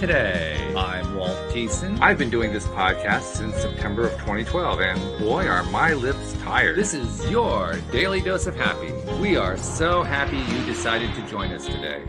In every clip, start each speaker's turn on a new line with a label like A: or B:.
A: today. I'm Walt Thiessen.
B: I've been doing this podcast since September of 2012, and boy, are my lips tired.
A: This is your daily dose of happy. We are so happy you decided to join us today.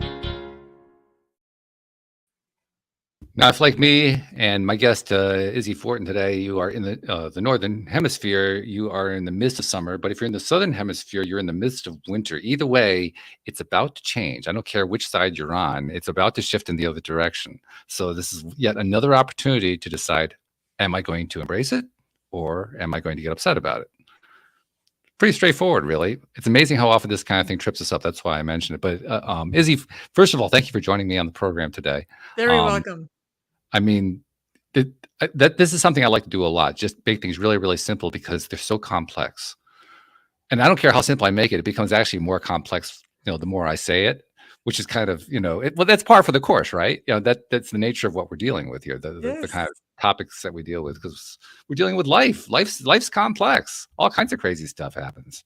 B: Now, if like me and my guest, Izzy Fortin today, you are in the Northern Hemisphere, you are in the midst of summer. But if you're in the Southern Hemisphere, you're in the midst of winter. Either way, it's about to change. I don't care which side you're on. It's about to shift in the other direction. So this is yet another opportunity to decide, am I going to embrace it or am I going to get upset about it? Pretty straightforward, really. It's amazing how often this kind of thing trips us up. That's why I mentioned it. But Izzy, first of all, thank you for joining me on the program today.
C: Very welcome.
B: I mean, this is something I like to do a lot, just make things really, really simple because they're so complex. And I don't care how simple I make it, it becomes actually more complex, the more I say it, which is kind of, well, that's par for the course, right? That's the nature of what we're dealing with here, the kind of topics that we deal with, because we're dealing with life. Life's complex. All kinds of crazy stuff happens.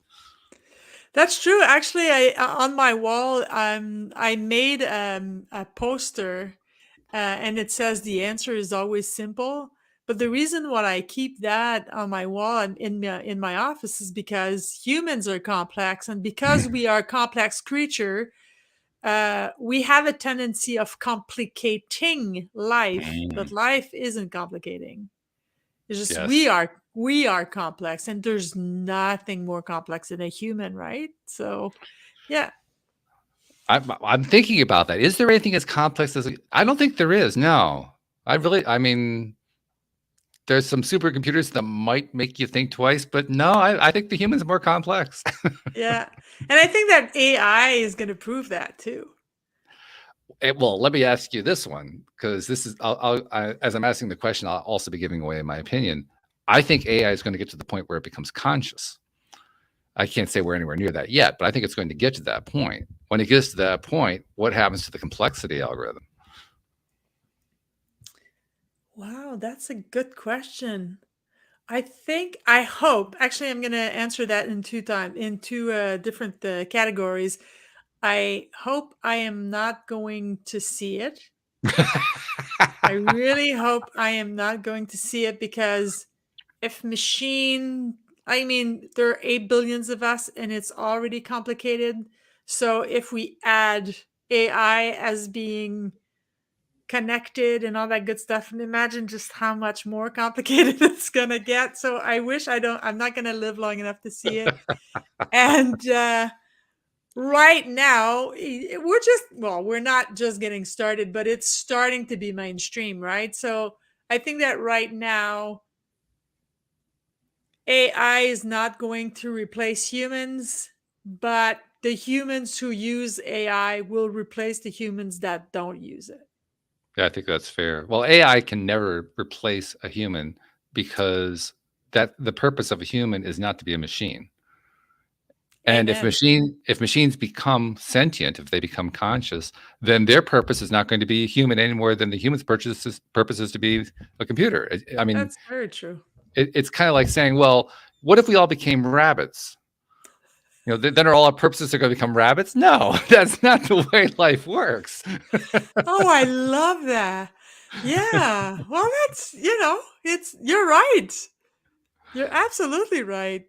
C: That's true. Actually, on my wall, I made a poster. And it says the answer is always simple. But the reason why I keep that on my wall and in my office is because humans are complex. And because we are a complex creature, we have a tendency of complicating life. But life isn't complicating. It's just we are complex. And there's nothing more complex than a human, right? So, yeah.
B: I'm thinking about that. Is there anything as complex as I don't think there is. No, I mean, there's some supercomputers that might make you think twice, but no, I think the human's more complex.
C: Yeah. And I think that AI is going to prove that too.
B: Well, let me ask you this one, because this is, as I'm asking the question, I'll also be giving away my opinion. I think AI is going to get to the point where it becomes conscious. I can't say we're anywhere near that yet, but I think it's going to get to that point. When it gets to that point, what happens to the complexity algorithm?
C: Wow, that's a good question. I hope, actually, I'm going to answer that in two different categories. I hope I am not going to see it. I really hope I am not going to see it, because if there are 8 billions of us and it's already complicated. So if we add AI as being connected and all that good stuff, and imagine just how much more complicated it's going to get. So I wish I'm not going to live long enough to see it. And right now, we're not just getting started, but it's starting to be mainstream, right? So I think that right now, AI is not going to replace humans, but the humans who use AI will replace the humans that don't use it.
B: Yeah, I think that's fair. Well, AI can never replace a human, because the purpose of a human is not to be a machine. And
C: Amen.
B: if machines become sentient, if they become conscious, then their purpose is not going to be human any more than the human's purpose is to be a computer. I mean,
C: That's very true.
B: It's kind of like saying, well, what if we all became rabbits? Then are all our purposes are going to become rabbits? No, that's not the way life works.
C: Oh, I love that. Yeah. Well, that's, you're right. You're absolutely right.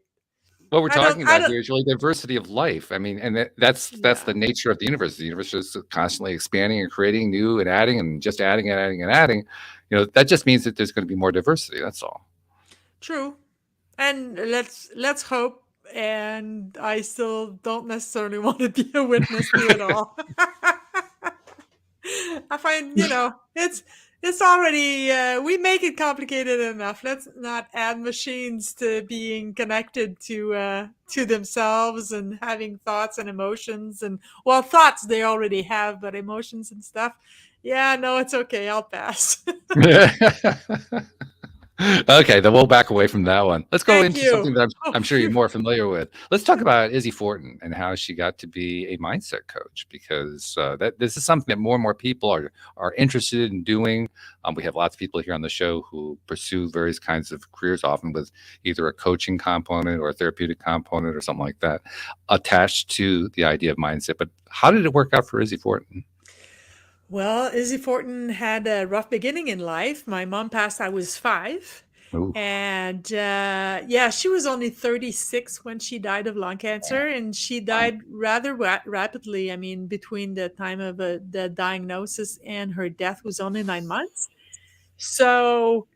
B: What we're talking about here is really diversity of life. I mean, and that's the nature of the universe. The universe is constantly expanding and creating new and adding and just adding and adding and adding. That just means that there's going to be more diversity. That's all.
C: True. And let's hope. And I still don't necessarily want to be a witness to it all. I find, it's already, we make it complicated enough. Let's not add machines to being connected to themselves and having thoughts and emotions. And, well, thoughts they already have, but emotions and stuff. Yeah, no, it's okay. I'll pass.
B: Okay, then we'll back away from that one. Let's go
C: Thank
B: into
C: you.
B: something that I'm sure you're more familiar with. Let's talk about Izzy Fortin and how she got to be a mindset coach, because this is something that more and more people are interested in doing. We have lots of people here on the show who pursue various kinds of careers, often with either a coaching component or a therapeutic component or something like that attached to the idea of mindset. But how did it work out for Izzy Fortin?
C: Well, Izzy Fortin had a rough beginning in life. My mom passed, I was 5.
B: Ooh.
C: And yeah, she was only 36 when she died of lung cancer, and she
B: Wow.
C: died rather rapidly. I mean, between the time of the diagnosis and her death was only 9 months. So,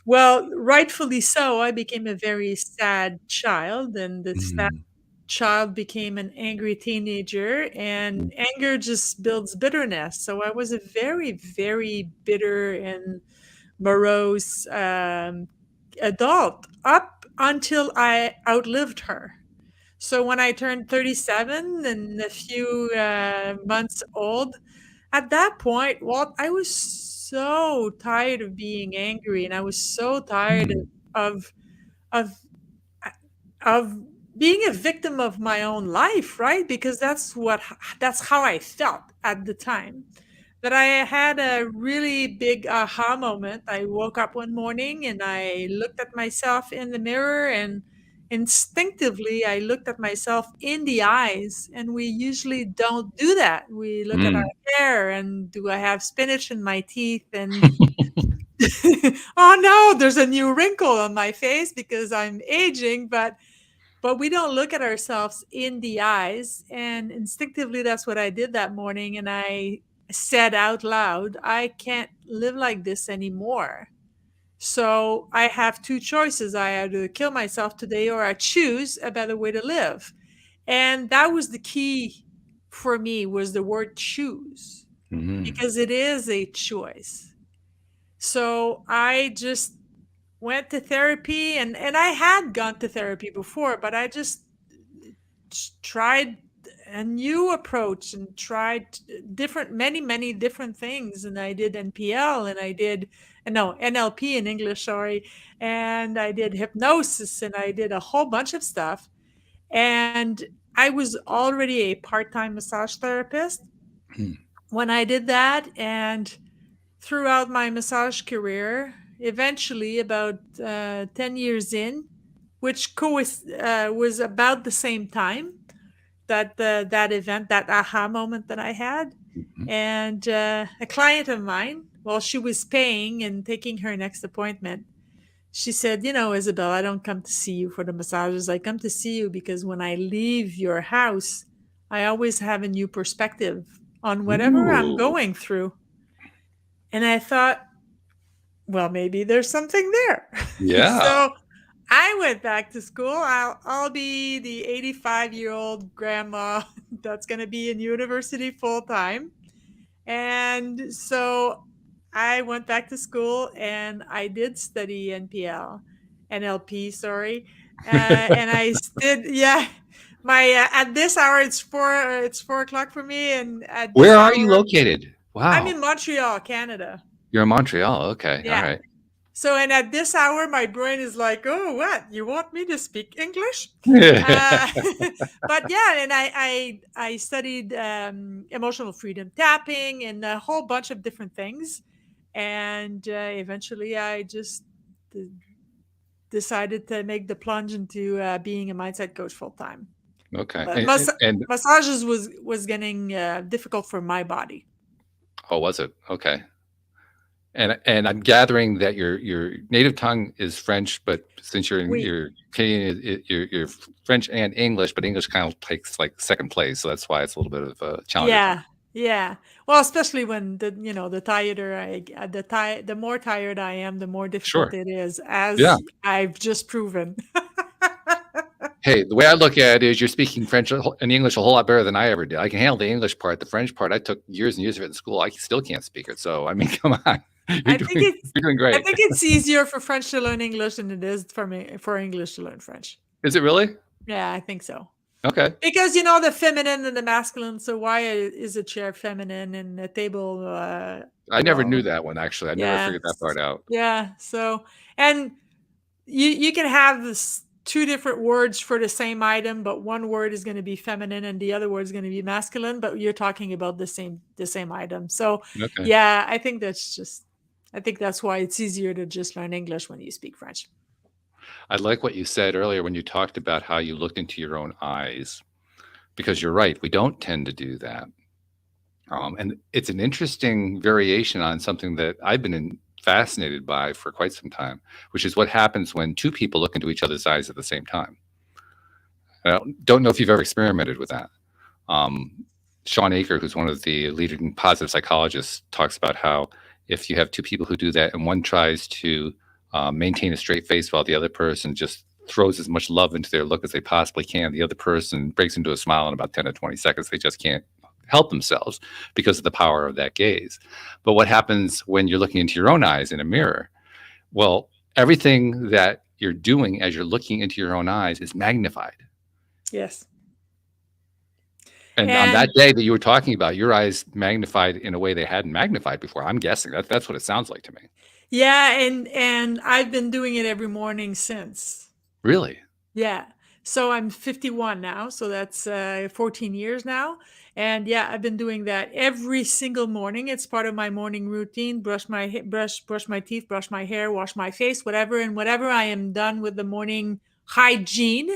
C: well, rightfully so, I became a very sad child, and the sad
B: Mm.
C: child became an angry teenager, and anger just builds bitterness. So I was a very, very bitter and morose adult up until I outlived her. So when I turned 37 and a few months old, at that point, Walt, I was so tired of being angry, and I was so tired
B: Mm.
C: of of of being a victim of my own life, right? Because that's how I felt at the time. That I had a really big aha moment. I woke up one morning and I looked at myself in the mirror, and instinctively I looked at myself in the eyes, and we usually don't do that. We look at
B: Mm.
C: our hair and do I have spinach in my teeth, and oh no, there's a new wrinkle on my face because I'm aging, but we don't look at ourselves in the eyes. And instinctively, that's what I did that morning. And I said out loud, I can't live like this anymore. So I have two choices. I either kill myself today or I choose a better way to live. And that was the key for me, was the word choose,
B: Mm.
C: because it is a choice. So I just went to therapy, and I had gone to therapy before, but I just tried a new approach and tried different many different things. And I did NPL, and I did no NLP in English, sorry, and I did hypnosis, and I did a whole bunch of stuff. And I was already a part-time massage therapist
B: Mm.
C: when I did that. And throughout my massage career, eventually, about 10 years in, which was about the same time that that event, that aha moment that I had.
B: Mhm.
C: And a client of mine, while she was paying and taking her next appointment, she said, "You know, Isabel, I don't come to see you for the massages. I come to see you because when I leave your house, I always have a new perspective on whatever I'm
B: Ooh.
C: going through." And I thought, well, maybe there's something there.
B: Yeah.
C: So I went back to school. I'll be the 85-year-old grandma that's going to be in university full time. And so I went back to school and I did study NLP, sorry. And I did, yeah. My at this hour it's 4 o'clock for me, and at this
B: Where are you
C: hour
B: located?
C: I'm
B: Wow.
C: in Montreal, Canada.
B: You're in Montreal. Okay. All
C: Yeah.
B: right.
C: So, and at this hour, my brain is like, "Oh, what? You want me to speak English?" Uh, but yeah, and I studied emotional freedom tapping and a whole bunch of different things, and eventually, I just d- decided to make the plunge into being a mindset coach full time.
B: Okay.
C: But
B: And
C: massages was getting difficult for my body.
B: oh, was it? Okay. And I'm gathering that your native tongue is French, but since you're in
C: We
B: you're Canadian, you're French and English, but English kind of takes like second place, so that's why it's a little bit of a challenger for me.
C: Yeah, yeah. Well, especially when the tireder the more tired I am, the more difficult
B: Sure.
C: it is,
B: Yeah.
C: as I've just proven.
B: Hey, the way I look at it is you're speaking French and English a whole lot better than I ever did. I can handle the English part. The French part, I took years and years of it in school. I still can't speak it. So, I mean, come on. You're
C: I think
B: doing
C: it's
B: you're doing
C: I
B: great.
C: think it's easier for French to learn English than it is for English to learn French.
B: Is it really?
C: Yeah, I think so.
B: Okay.
C: Because the feminine and the masculine. So why is a chair feminine and a table?
B: I never knew
C: Well,
B: that one, actually. I never
C: yeah,
B: figured that part out.
C: yeah. So, and you can have this two different words for the same item, but one word is going to be feminine and the other word is going to be masculine, but you're talking about the same item. So
B: Okay.
C: yeah, I think that's why it's easier to just learn English when you speak French.
B: I like what you said earlier when you talked about how you looked into your own eyes, because you're right. We don't tend to do that. And it's an interesting variation on something that I've been fascinated by for quite some time, which is what happens when two people look into each other's eyes at the same time. I don't know if you've ever experimented with that. Um, Sean Aker, who's one of the leading positive psychologists, talks about how if you have two people who do that and one tries to maintain a straight face while the other person just throws as much love into their look as they possibly can, the other person breaks into a smile in about 10 to 20 seconds. They just can't help themselves because of the power of that gaze. But what happens when you're looking into your own eyes in a mirror? Well, everything that you're doing as you're looking into your own eyes is magnified.
C: Yes.
B: And on that
C: And
B: day that you were talking about, your eyes magnified in a way they hadn't magnified before. I'm guessing that's what it sounds like to me.
C: yeah, and I've been doing it every morning since.
B: Really?
C: Yeah. So I'm 51 now, so that's 14 years now. And yeah, I've been doing that every single morning. It's part of my morning routine. Brush my teeth, brush my hair, wash my face, whatever. And whatever I am done with the morning hygiene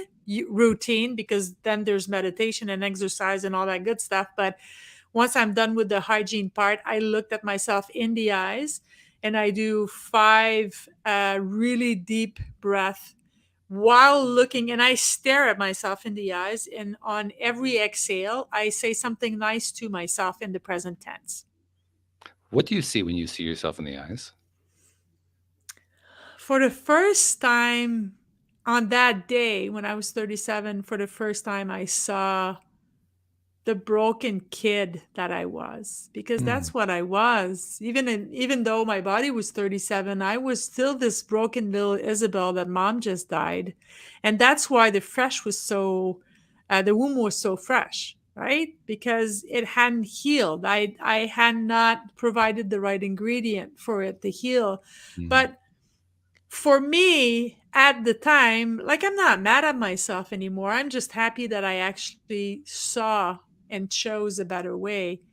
C: routine, because then there's meditation and exercise and all that good stuff. But once I'm done with the hygiene part, I looked at myself in the eyes and I do 5 really deep breath while looking, and I stare at myself in the eyes. And on every exhale, I say something nice to myself in the present tense.
B: What do you see when you see yourself in the eyes?
C: For the first time on that day, when I was 37, for the first time, I saw the broken kid that I was, because
B: Mm,
C: that's what I was. Even though my body was 37, I was still this broken little Isabel that mom just died. And that's why the womb was so fresh, right? Because it hadn't healed. I had not provided the right ingredient for it to heal.
B: mm,
C: But for me at the time, like, I'm not mad at myself anymore. I'm just happy that I actually saw and chose a better way.
B: mm,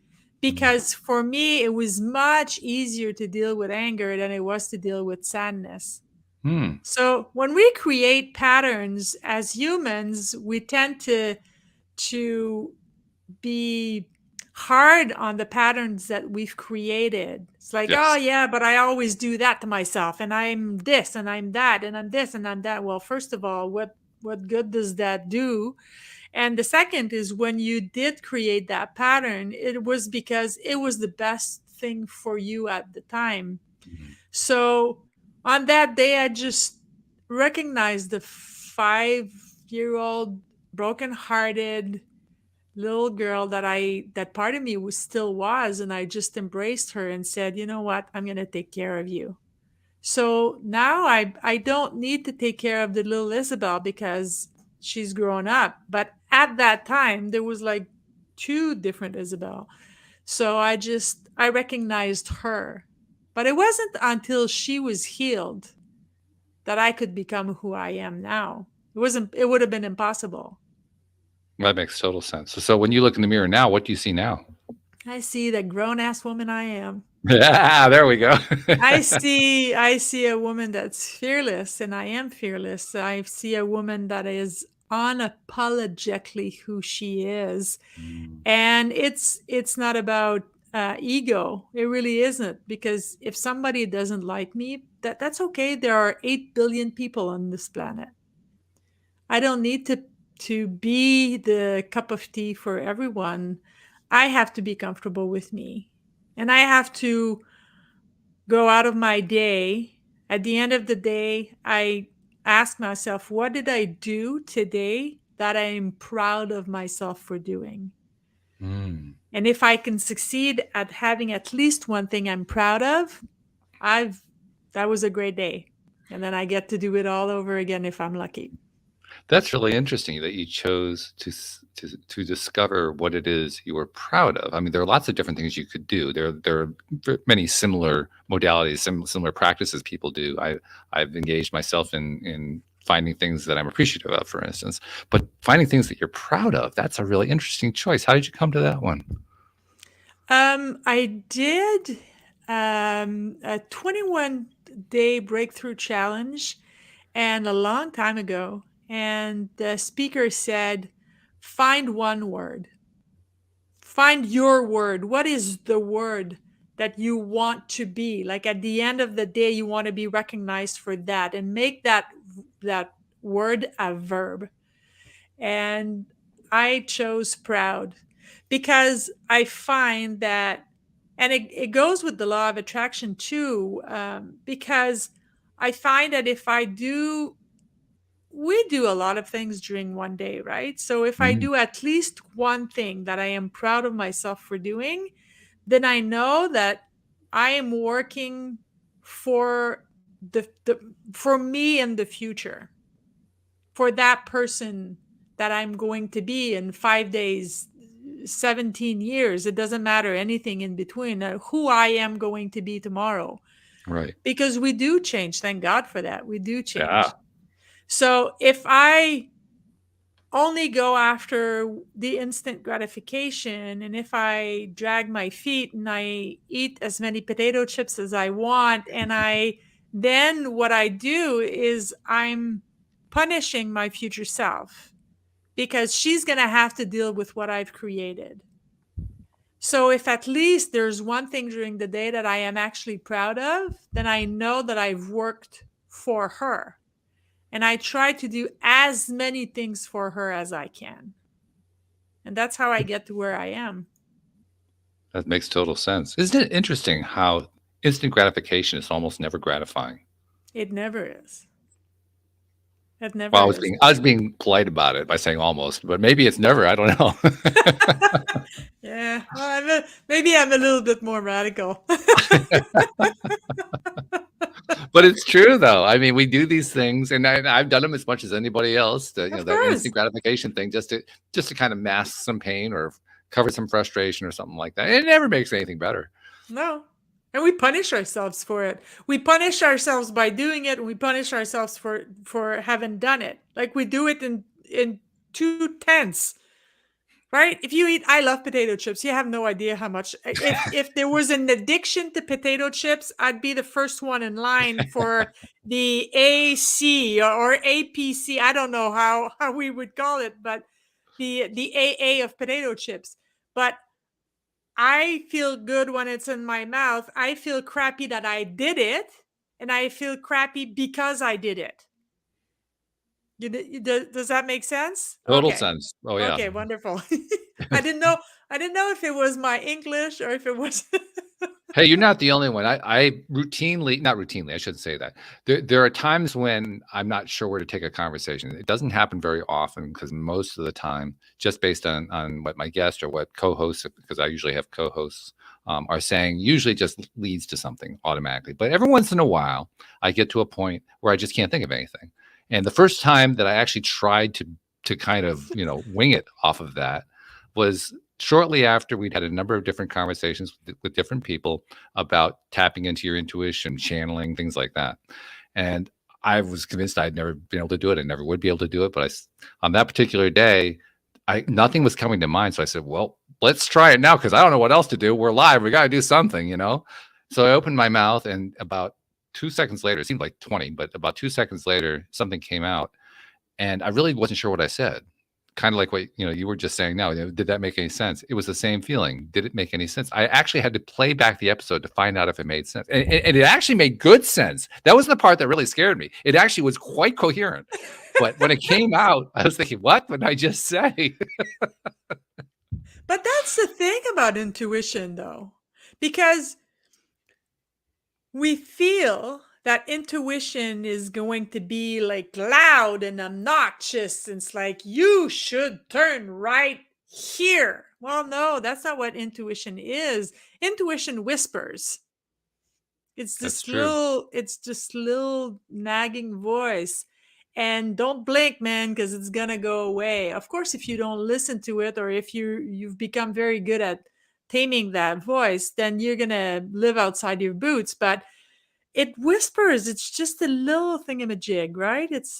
C: Because for me, it was much easier to deal with anger than it was to deal with sadness.
B: mm,
C: So when we create patterns as humans, we tend to be hard on the patterns that we've created. It's like, oh
B: yes.
C: yeah, but I always do that to myself, and I'm this and I'm that and I'm this and I'm that. Well, first of all, what good does that do? And the second is, when you did create that pattern, it was because it was the best thing for you at the time.
B: Mm,
C: So on that day, I just recognized the 5-year old broken-hearted little girl that part of me was still was, and I just embraced her and said, you know what, I'm going to take care of you. So now I don't need to take care of the little Isabel because she's grown up, but at that time there was like 2 different Isabel. So I recognized her, but it wasn't until she was healed that I could become who I am now. It would have been impossible.
B: that makes total sense. So when you look in the mirror now, what do you see now?
C: I see the grown ass woman I am.
B: Yeah, there we go.
C: I see a woman that's fearless, and I am fearless. I see a woman that is unapologetically who she is.
B: Mm,
C: And it's not about ego. It really isn't, because if somebody doesn't like me, that's okay. There are 8 billion people on this planet. I don't need to be the cup of tea for everyone. I have to be comfortable with me. And I have to go out of my day. At the end of the day, I ask myself, what did I do today that I am proud of myself for doing?
B: mm.
C: And if I can succeed at having at least one thing I'm proud of, I've that was a great day. And then I get to do it all over again if I'm lucky.
B: That's really interesting that you chose to discover what it is you were proud of. I mean, there are lots of different things you could do. There are many similar modalities, similar practices people do. I've engaged myself in finding things that I'm appreciative of, for instance. But finding things that you're proud of, that's a really interesting choice. How did you come to that one?
C: I did a 21-day breakthrough challenge, and a long time ago. And the speaker said, find one word. Find your word. What is the word that you want to be? Like at the end of the day, you want to be recognized for that, and make that word a verb. And I chose proud because I find that, and it goes with the law of attraction too, because I find that if I do, we do a lot of things during one day, right? So if I
B: Mhm.
C: do at least one thing that I am proud of myself for doing, then I know that I am working for the for me in the future, for that person that I'm going to be in 5 days, 17 years. It doesn't matter anything in between, who I am going to be tomorrow.
B: Right.
C: Because we do change. Thank God for that. We do
B: Yeah.
C: change. So if I only go after the instant gratification, and if I drag my feet and I eat as many potato chips as I want, and then what I do is I'm punishing my future self, because she's going to have to deal with what I've created. So if at least there's one thing during the day that I am actually proud of, then I know that I've worked for her. And I try to do as many things for her as I can. And that's how I get to where I am.
B: That makes total sense. Isn't it interesting how instant gratification is almost never gratifying?
C: It never is. It never
B: Well,
C: is.
B: I was being polite about it by saying almost, but maybe it's never. I don't know.
C: Yeah. Well, maybe I'm a little bit more radical.
B: But it's true, though. I mean, we do these things, and I've done them as much as anybody else.
C: Of
B: That
C: course.
B: instant gratification thing, just to kind of mask some pain or cover some frustration or something like that. It never makes anything better.
C: No. And we punish ourselves for it. We punish ourselves by doing it, and we punish ourselves for having done it. Like we do it in 2 tenths. Right? If you eat, I love potato chips. You have no idea how much. If there was an addiction to potato chips, I'd be the first one in line for the AC or APC. I don't know how we would call it, but the AA of potato chips. But I feel good when it's in my mouth. I feel crappy that I did it, and I feel crappy because I did it. Does that make sense?
B: Total
C: Okay.
B: sense. Oh yeah.
C: Okay, wonderful. I didn't know if it was my English or if it was
B: Hey, you're not the only one. I routinely, not routinely, I shouldn't say that. There are times when I'm not sure where to take a conversation. It doesn't happen very often because most of the time, just based on what my guest or what co-hosts, because I usually have co-hosts, are saying, usually just leads to something automatically. But every once in a while, I get to a point where I just can't think of anything. And the first time that I actually tried to kind of wing it off of that was shortly after we'd had a number of different conversations with different people about tapping into your intuition, channeling, things like that. And I was convinced I'd never been able to do it. I never would be able to do it. But on that particular day, nothing was coming to mind. So I said, well, let's try it now because I don't know what else to do. We're live. We got to do something, So I opened my mouth, and about 2 seconds later, it seemed like 20, but about 2 seconds later, something came out. And I really wasn't sure what I said. Kind of like what you were just saying now. Did that make any sense? It was the same feeling. Did it make any sense? I actually had to play back the episode to find out if it made sense, and it actually made good sense. That was the part that really scared me. It actually was quite coherent, but when it came out, I was thinking, "What did I just say?"
C: But that's the thing about intuition, though, because we feel that intuition is going to be like loud and obnoxious. It's like, you should turn right here. Well, no, that's not what intuition is. Intuition whispers.
B: That's true.
C: It's this little nagging voice. And don't blink, man, because it's gonna go away. Of course, if you don't listen to it, or if you've become very good at taming that voice, then you're gonna live outside your boots. But it whispers. It's just a little thingamajig, right? It's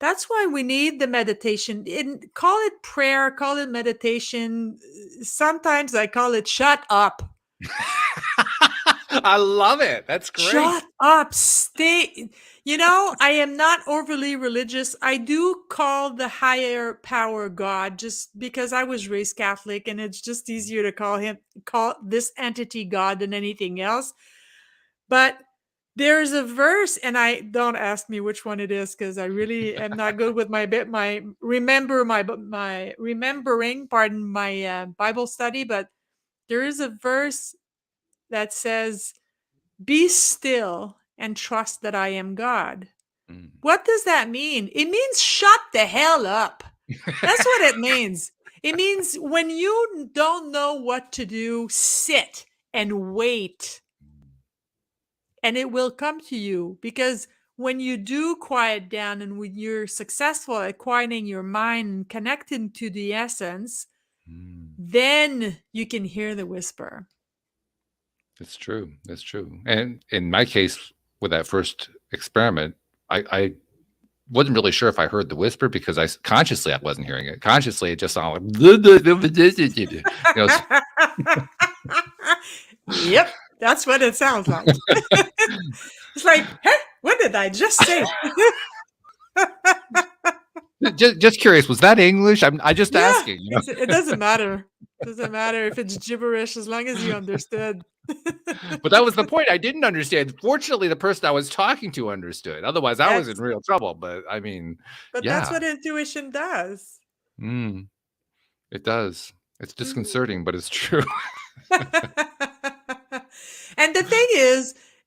C: that's why we need the meditation. Call it prayer, call it meditation. Sometimes I call it shut up.
B: I love it. That's great.
C: Shut up. Stay. You know, I am not overly religious. I do call the higher power God just because I was raised Catholic and it's just easier to call this entity God than anything else. But there's a verse, and I don't ask me which one it is because I really am not good with my remembering, pardon my Bible study. But there is a verse that says, "Be still and trust that I am God."
B: Mm.
C: What does that mean? It means shut the hell up. That's what it means. It means when you don't know what to do, sit and wait, and it will come to you. Because when you do quiet down and when you're successful at quieting your mind and connecting to the essence, then you can hear the whisper.
B: It's true. That's true. And in my case, with that first experiment, I wasn't really sure if I heard the whisper because I wasn't hearing it. Consciously, it just sounded like, you know,
C: Yep, that's what it sounds like. It's like, hey, what did I just say?
B: just curious, was that English? I just asking. You know?
C: It doesn't matter. It doesn't matter if it's gibberish as long as you understood.
B: But that was the point. I didn't understand. Fortunately, the person I was talking to understood. Otherwise, I was in real trouble. But I mean,
C: but
B: yeah.
C: That's what intuition does.
B: It does. It's disconcerting, but it's true.
C: And the thing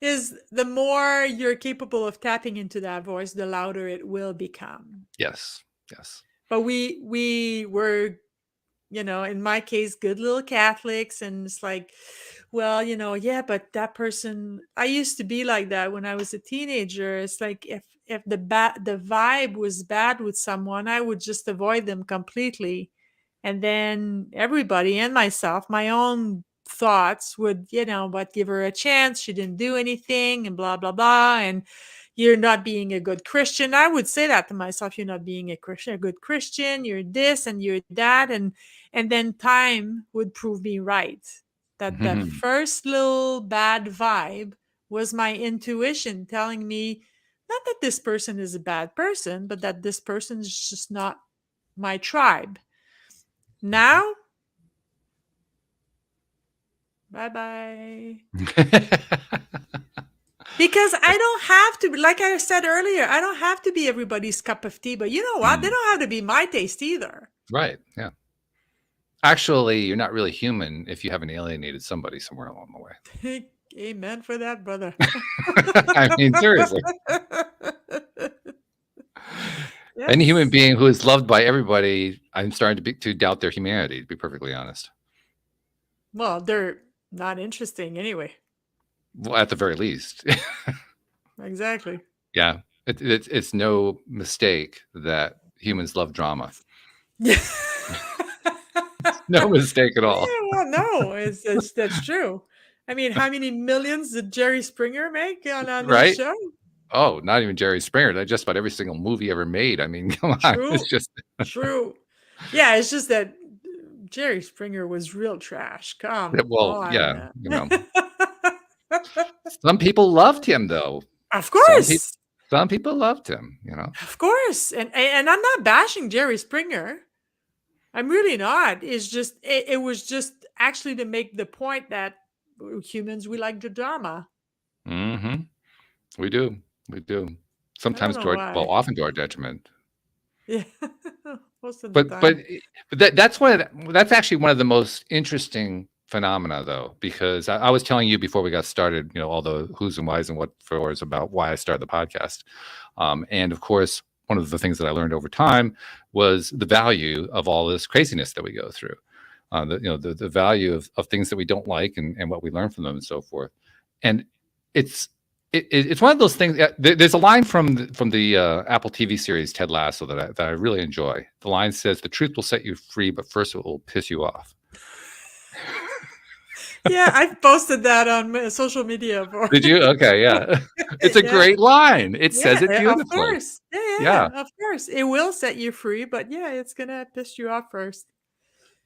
C: is the more you're capable of tapping into that voice, the louder it will become.
B: Yes.
C: But we were, you know, in my case, good little Catholics, and it's like, well, you know, yeah, but that person, I used to be like that when I was a teenager. It's like if the vibe was bad with someone, I would just avoid them completely. And then everybody and myself, my own thoughts would, you know, but give her a chance. She didn't do anything and blah, blah, blah. And you're not being a good Christian. I would say that to myself. You're not being a good Christian. You're this and you're that. And then time would prove me right. That the first little bad vibe was my intuition telling me not that this person is a bad person, but that this person is just not my tribe. Now, bye-bye. Because I don't have to, like I said earlier, I don't have to be everybody's cup of tea, but you know what? They don't have to be my taste either.
B: Right, yeah. Actually, you're not really human if you haven't alienated somebody somewhere along the way.
C: Amen for that, brother.
B: I mean, seriously. Yes. Any human being who is loved by everybody, I'm starting to doubt their humanity, to be perfectly honest.
C: Well, they're not interesting anyway.
B: Well, at the very least.
C: Exactly.
B: Yeah. It's no mistake that humans love drama. No mistake at all.
C: Yeah, well, no, that's true. I mean, how many millions did Jerry Springer make on
B: right?
C: the show?
B: Oh, not even Jerry Springer. Just about every single movie ever made. I mean, come on.
C: True.
B: It's just
C: true. Yeah, it's just that Jerry Springer was real trash. Come on.
B: Yeah, you know. Some people loved him, though.
C: Of course.
B: Some people loved him, you know.
C: Of course. And I'm not bashing Jerry Springer. I'm really not. It's just it was just actually to make the point that humans, we like the drama.
B: We do. Sometimes often to our detriment.
C: Yeah. Most of the time.
B: But that's actually one of the most interesting phenomena, though, because I was telling you before we got started, you know, all the who's and whys and what fors about why I started the podcast. And of course, one of the things that I learned over time was the value of all this craziness that we go through. The value of things that we don't like and what we learn from them and so forth. And it's one of those things. There's a line from the Apple TV series Ted Lasso that I really enjoy. The line says, "The truth will set you free, but first it will piss you off."
C: Yeah, I've posted that on social media before.
B: Did you? Okay, yeah. It's a great line. It says it beautifully.
C: Of course. Yeah, of course. It will set you free, but yeah, it's going to piss you off first.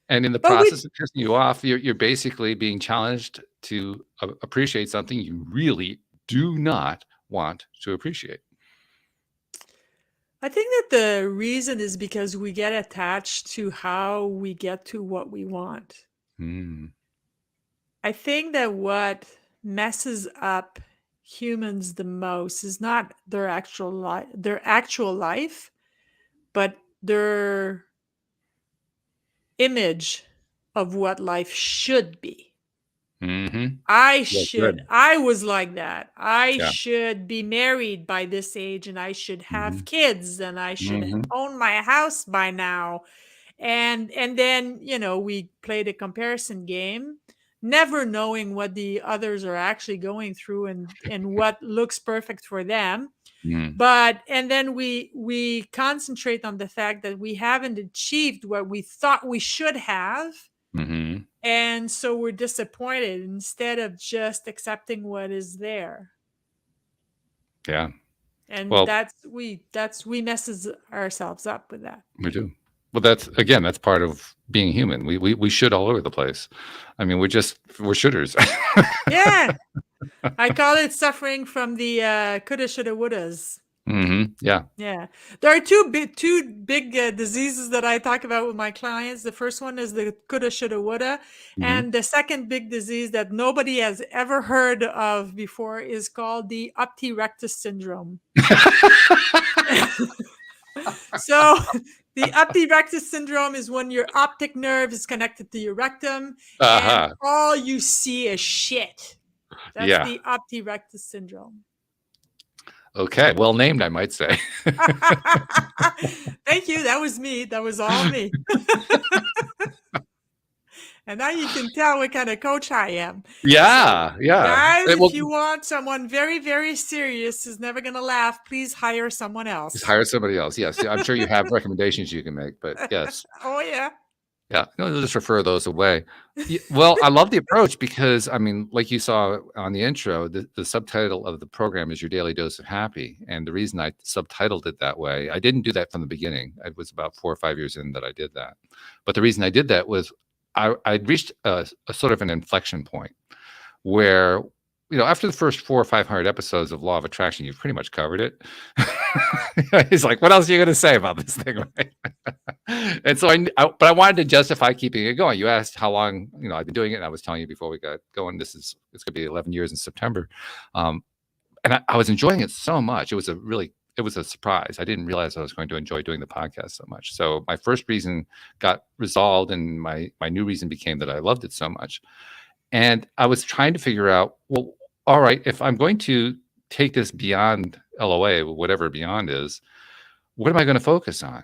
B: And in the process of pissing you off, you're basically being challenged to appreciate something you really do not want to appreciate?
C: I think that the reason is because we get attached to how we get to what we want.
B: Mm.
C: I think that what messes up humans the most is not their actual life, but their image of what life should be.
B: Mm-hmm. Yeah, good.
C: I was like that. I
B: Yeah.
C: should be married by this age and I should
B: Mm-hmm.
C: have kids and I should
B: Mm-hmm.
C: own my house by now. And then, we play the comparison game, never knowing what the others are actually going through and what looks perfect for them. But and then we concentrate on the fact that we haven't achieved what we thought we should have,
B: Mm-hmm.
C: and so we're disappointed instead of just accepting what is there.
B: Yeah.
C: And
B: Well,
C: we messes ourselves up with that.
B: we do. Well, that's part of being human. We should all over the place. I mean, we're shooters.
C: Yeah, I call it suffering from the coulda, shoulda, wouldas.
B: Mm-hmm. Yeah.
C: Yeah, there are two big diseases that I talk about with my clients. The first one is the coulda, shoulda, woulda,
B: Mm-hmm.
C: and the second big disease that nobody has ever heard of before is called the opti rectus syndrome. So, the opti rectus syndrome is when your optic nerve is connected to your rectum, and
B: Uh-huh.
C: all you see is shit. That's
B: Yeah.
C: the opti rectus syndrome.
B: Okay. Well named, I might say.
C: Thank you. That was me. That was all me. And now you can tell what kind of coach I am.
B: Yeah.
C: So,
B: Yeah.
C: guys,
B: Well,
C: if you want someone very, very serious who's never going to laugh, please hire someone
B: just
C: else.
B: hire somebody else. Yes. I'm sure you have recommendations you can make, but yes.
C: Oh, yeah.
B: Yeah, no, just refer those away. Well, I love the approach because, I mean, like you saw on the intro, the subtitle of the program is Your Daily Dose of Happy. And the reason I subtitled it that way, I didn't do that from the beginning. It was about 4 or 5 years in that I did that. But the reason I did that was I'd reached a sort of an inflection point where, after the first 400 or 500 episodes of Law of Attraction, you've pretty much covered it. He's like, what else are you going to say about this thing? Right? And so but I wanted to justify keeping it going. You asked how long, I've been doing it. And I was telling you before we got going, it's going to be 11 years in September. And I was enjoying it so much. It was a surprise. I didn't realize I was going to enjoy doing the podcast so much. So my first reason got resolved, and my new reason became that I loved it so much. And I was trying to figure out, well, all right, if I'm going to take this beyond LOA, whatever beyond is, what am I going to focus on?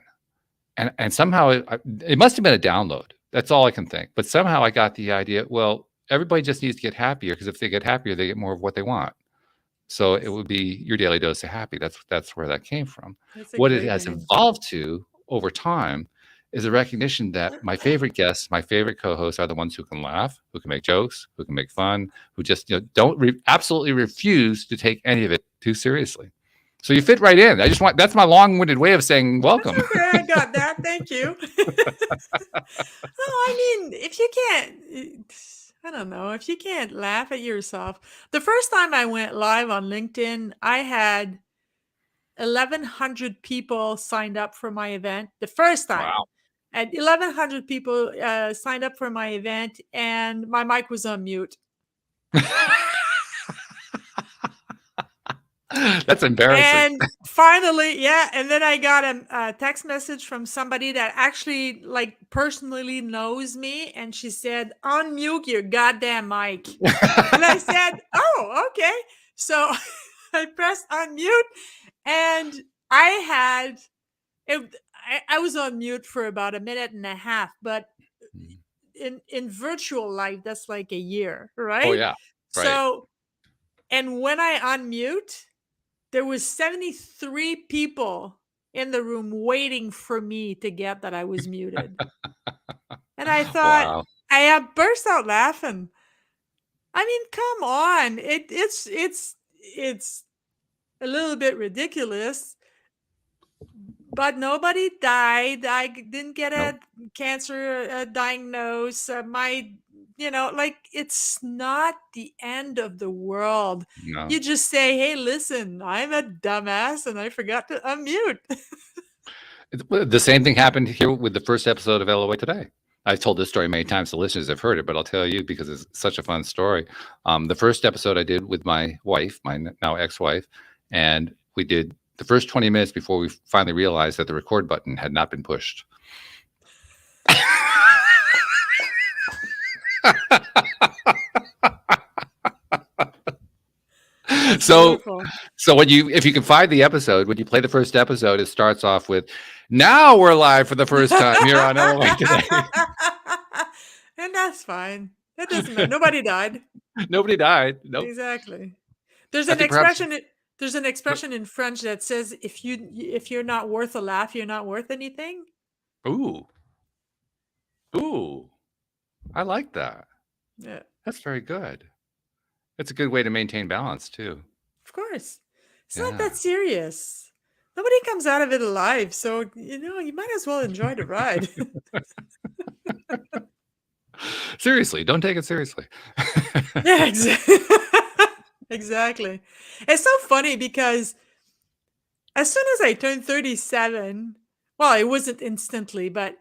B: And somehow it must have been a download. That's all I can think. But somehow I got the idea, well, everybody just needs to get happier, because if they get happier, they get more of what they want. So it would be Your Daily Dose of Happy. That's where that came from. What it has evolved to over time is a recognition that my favorite guests, my favorite co-hosts are the ones who can laugh, who can make jokes, who can make fun, who just don't absolutely refuse to take any of it too seriously. So you fit right in. That's my long-winded way of saying welcome.
C: That's okay, I got that. Thank you. I mean, if you can't, I don't know, if you can't laugh at yourself. The first time I went live on LinkedIn, I had 1,100 people signed up for my event. The first time.
B: Wow.
C: And 1,100 people signed up for my event, and my mic was on mute.
B: That's embarrassing.
C: And finally, yeah. And then I got a text message from somebody that actually personally knows me. And she said, unmute your goddamn mic. And I said, oh, okay. So I pressed unmute, and I was on mute for about a minute and a half, but in virtual life, that's like a year, right?
B: Oh, yeah. Right.
C: So, and when I unmute, there was 73 people in the room waiting for me to get that I was muted. And I thought, wow. I burst out laughing. I mean, come on. It's a little bit ridiculous, but nobody died. I didn't get a cancer diagnosis. My like it's not the end of the world.
B: No.
C: You just say, hey, listen, I'm a dumbass and I forgot to unmute.
B: The same thing happened here with the first episode of LOA Today. I've told this story many times. The listeners have heard it, but I'll tell you because it's such a fun story. The first episode I did with my wife, my now ex-wife, and we did the first 20 minutes before we finally realized that the record button had not been pushed. So if you can find the episode, when you play the first episode, it starts off with, now we're live for the first time here on LOA Today.
C: And that's fine. It doesn't matter. Nobody died.
B: Nobody died. Nope.
C: Exactly. There's
B: I
C: an
B: think perhaps-
C: expression. There's an expression in French that says, if you're not worth a laugh, you're not worth anything.
B: Ooh, I like that.
C: Yeah,
B: that's very good. It's a good way to maintain balance too.
C: Of course, it's not that serious. Nobody comes out of it alive, so you might as well enjoy the ride.
B: Seriously, don't take it seriously.
C: Yeah, exactly. Exactly. It's so funny because as soon as I turned 37, well, it wasn't instantly, but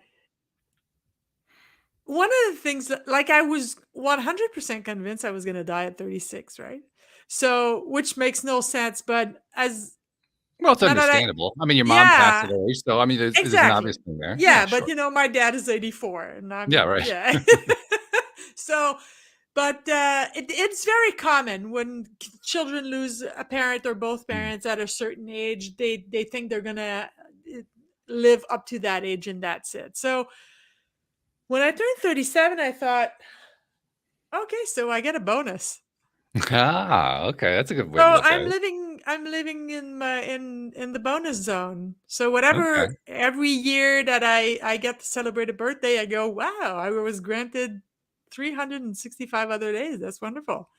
C: one of the things that, like, I was 100% convinced I was going to die at 36, right? So, which makes no sense, but
B: well, it's
C: now that
B: understandable. I mean, your mom passed away, so I mean, there's an obvious thing there.
C: Yeah, but sure. My dad is 84, and
B: right.
C: Yeah. So, but it's very common when children lose a parent or both parents at a certain age. They think they're gonna live up to that age, and that's it. So, when I turned 37, I thought, okay, so I get a bonus.
B: Okay, that's a good way
C: So
B: to look at
C: it. I'm living in the bonus zone. So whatever, every year that I get to celebrate a birthday, I go, wow, I was granted 365 other days. That's wonderful.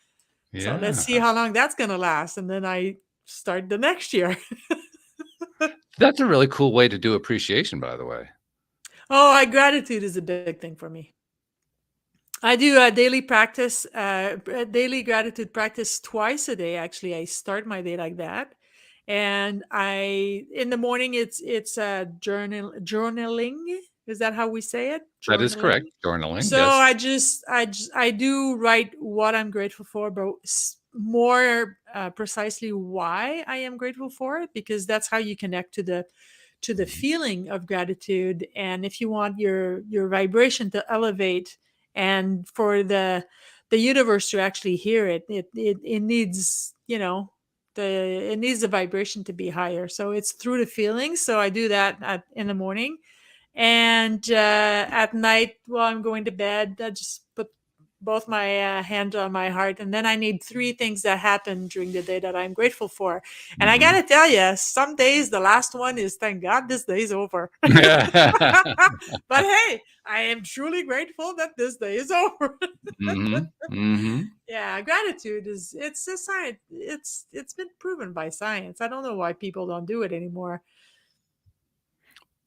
C: Yeah. So let's see how long that's gonna last, and then I start the next year.
B: That's a really cool way to do appreciation, by the way.
C: Oh, gratitude is a big thing for me. I do a daily practice, daily gratitude practice twice a day. Actually, I start my day like that, and in the morning it's journaling. Is that how we say it? Journaling.
B: That is correct. Journaling.
C: So
B: yes.
C: I do write what I'm grateful for, but more precisely why I am grateful for it, because that's how you connect to the feeling of gratitude. And if you want your vibration to elevate, and for the universe to actually hear it, it needs, it needs the vibration to be higher. So it's through the feelings. So I do that in the morning, and at night while I'm going to bed, I just put both my hands on my heart, and then I need 3 things that happen during the day that I'm grateful for. And I gotta tell you, some days the last one is, thank God this day's over. But hey, I am truly grateful that this day is over. Yeah, gratitude it's a science. It's been proven by science. I don't know why people don't do it anymore.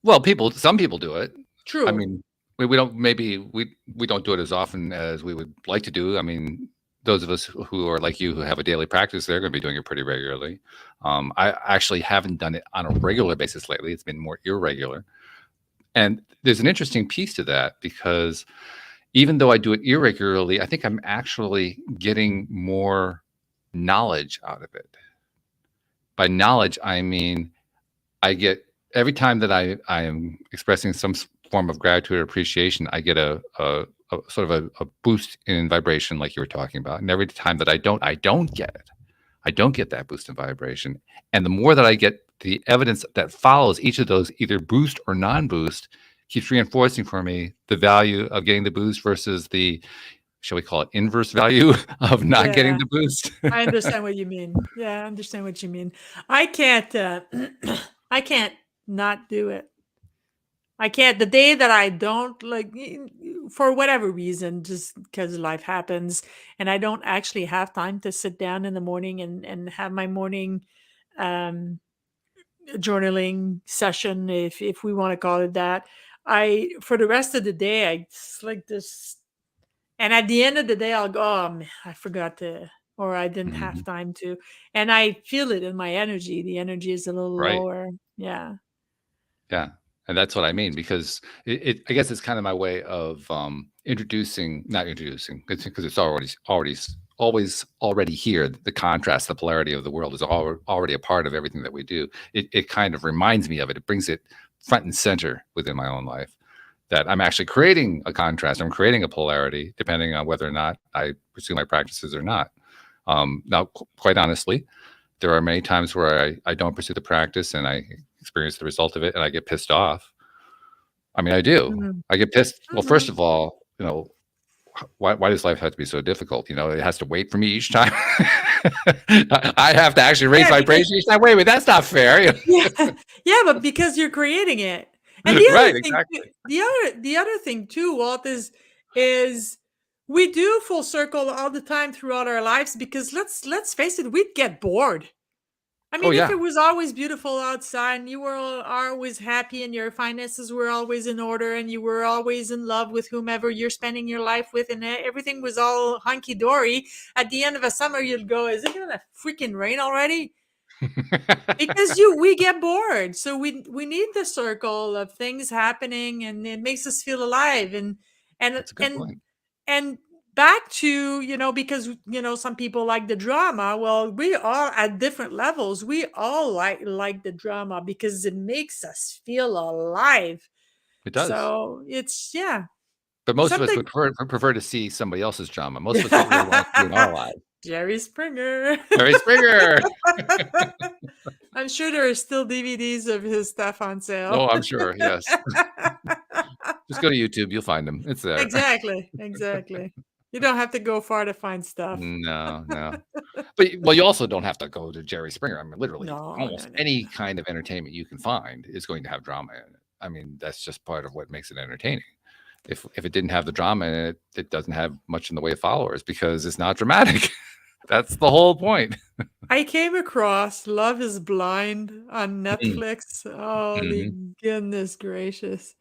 B: Well, some people do it.
C: True.
B: I mean, we don't do it as often as we would like to do. I mean, those of us who are like you, who have a daily practice, they're going to be doing it pretty regularly. I actually haven't done it on a regular basis lately. It's been more irregular. And there's an interesting piece to that, because even though I do it irregularly, I think I'm actually getting more knowledge out of it. By knowledge, I mean, I get, every time that I am expressing some form of gratitude or appreciation, I get a sort of a boost in vibration, like you were talking about. And every time that I don't get it. I don't get that boost in vibration. And the more that I get, the evidence that follows each of those, either boost or non-boost, keeps reinforcing for me the value of getting the boost versus the, shall we call it, inverse value of not getting the boost.
C: I understand what you mean. Yeah, I understand what you mean. I can't I can't not do it. I can't. The day that I don't, like, for whatever reason, just because life happens, and I don't actually have time to sit down in the morning and have my morning journaling session, if we want to call it that, for the rest of the day, I, it's like this And at the end of the day, I'll go, oh, man, I forgot to, or I didn't have
B: Mhm.
C: time to. And I feel it in my energy. The energy is a little
B: Right.
C: lower. Yeah.
B: Yeah, and that's what I mean because I guess it's kind of my way of introducing, not introducing, because it's always already here. The contrast, the polarity of the world is already a part of everything that we do. It kind of reminds me of it. It brings it front and center within my own life that I'm actually creating a contrast. I'm creating a polarity depending on whether or not I pursue my practices or not. Now, quite honestly, there are many times where I don't pursue the practice and I experience the result of it and I get pissed off. I mean, I do.
C: Mhm.
B: I get pissed. Well, first
C: Mhm.
B: of all, why does life have to be so difficult? It has to wait for me each time. I have to actually raise
C: Yeah, because
B: vibration each time. Wait a minute, that's not fair.
C: yeah, yeah, but because you're creating it. And the other
B: Right,
C: thing too,
B: exactly.
C: the other thing too, Walt, is we do full circle all the time throughout our lives because let's face it, we'd get bored. I
B: Oh
C: mean, if
B: yeah.
C: it was always beautiful outside and you were always happy and your finances were always in order and you were always in love with whomever you're spending your life with and everything was all hunky dory, at the end of a summer you'd go, "Is it gonna freaking rain already?" Because we get bored, so we need the circle of things happening, and it makes us feel alive. And
B: That's a good
C: and
B: point.
C: and back to, because some people like the drama. Well, we all at different levels, we all like the drama because it makes us feel alive.
B: It does.
C: So it's, yeah,
B: But most of us
C: something.
B: would prefer to see somebody else's drama. Most of us don't really want it to be in our lives.
C: Jerry Springer.
B: Jerry Springer.
C: I'm sure there are still DVDs of his stuff on sale.
B: Oh, I'm sure. Yes. Just go to YouTube. You'll find them. It's there.
C: Exactly, exactly. You don't have to go far to find stuff.
B: No, no. But well, you also don't have to go to Jerry Springer. I mean, literally,
C: No, no,
B: almost
C: no,
B: any
C: no.
B: kind of entertainment you can find is going to have drama in it. I mean, that's just part of what makes it entertaining. If it didn't have the drama in it, it doesn't have much in the way of followers because it's not dramatic. That's the whole point.
C: I came across Love is Blind on
B: Mm,
C: Netflix. Holy
B: mhm,
C: goodness gracious.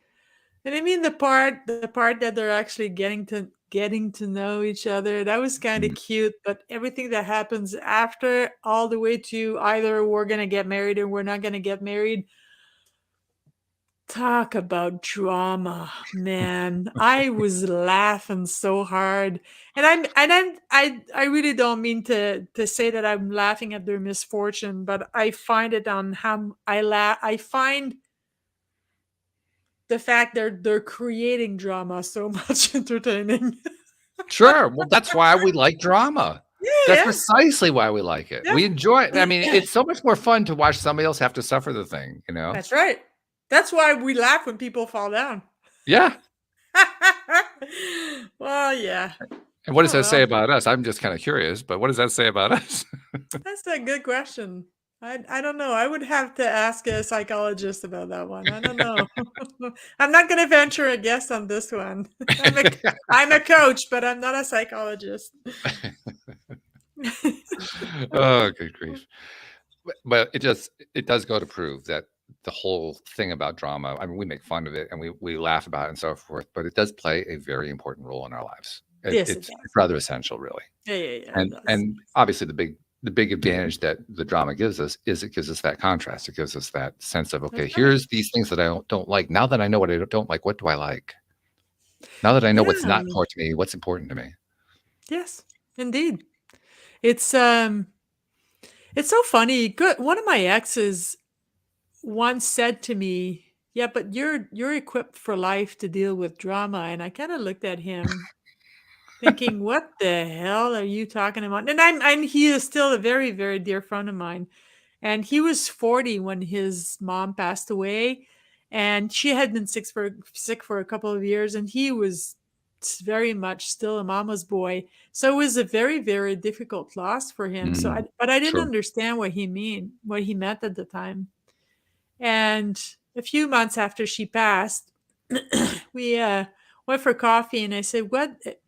C: And I mean the part that they're actually getting to know each other, that was kind of
B: mm.
C: cute, but everything that happens after, all the way to either we're going to get married or we're not going to get married. Talk about drama, man. I was laughing so hard. And I really don't mean to say that I'm laughing at their misfortune, but I find it on how I find the fact they're creating drama so much entertaining.
B: Sure. Well, that's why we like drama. That's
C: Yeah,
B: precisely why we like it. We enjoy it. I mean,
C: yeah.
B: it's so much more fun to watch somebody else have to suffer the thing, you know?
C: That's right. That's why we laugh when people fall down.
B: Yeah.
C: Well, yeah.
B: And what does
C: Oh
B: that say
C: well.
B: about us? I'm just kind of curious, but what does that say about us?
C: That's a good question. I don't know. I would have to ask a psychologist about that one. I don't know. I'm not going to venture a guess on this one. I'm a coach, but I'm not a psychologist.
B: Oh, good grief. But it does go to prove that the whole thing about drama, I mean, we make fun of it and we laugh about it and so forth, but it does play a very important role in our lives.
C: Yes, it
B: It's
C: does.
B: rather essential, really.
C: Yeah, yeah, yeah, it
B: And
C: does.
B: and obviously the big advantage that the drama gives us is it gives us that contrast. It gives us that sense of, okay,
C: That's right.
B: here's these things that I don't like. Now that I know what I don't like, what do I like? Now that I know what's not
C: Yeah.
B: important to me, what's important to me?
C: Yes, indeed. It's it's so funny. Good. One of my exes once said to me, "Yeah, but you're equipped for life to deal with drama." And I kind of looked at him thinking, "What the hell are you talking about?" And he is still a very, very dear friend of mine. And he was 40 when his mom passed away, and she had been sick for a couple of years, and he was very much still a mama's boy. So it was a very, very difficult loss for him.
B: Mm,
C: But I didn't
B: sure.
C: understand what he meant at the time. And a few months after she passed, we went for coffee, and I said,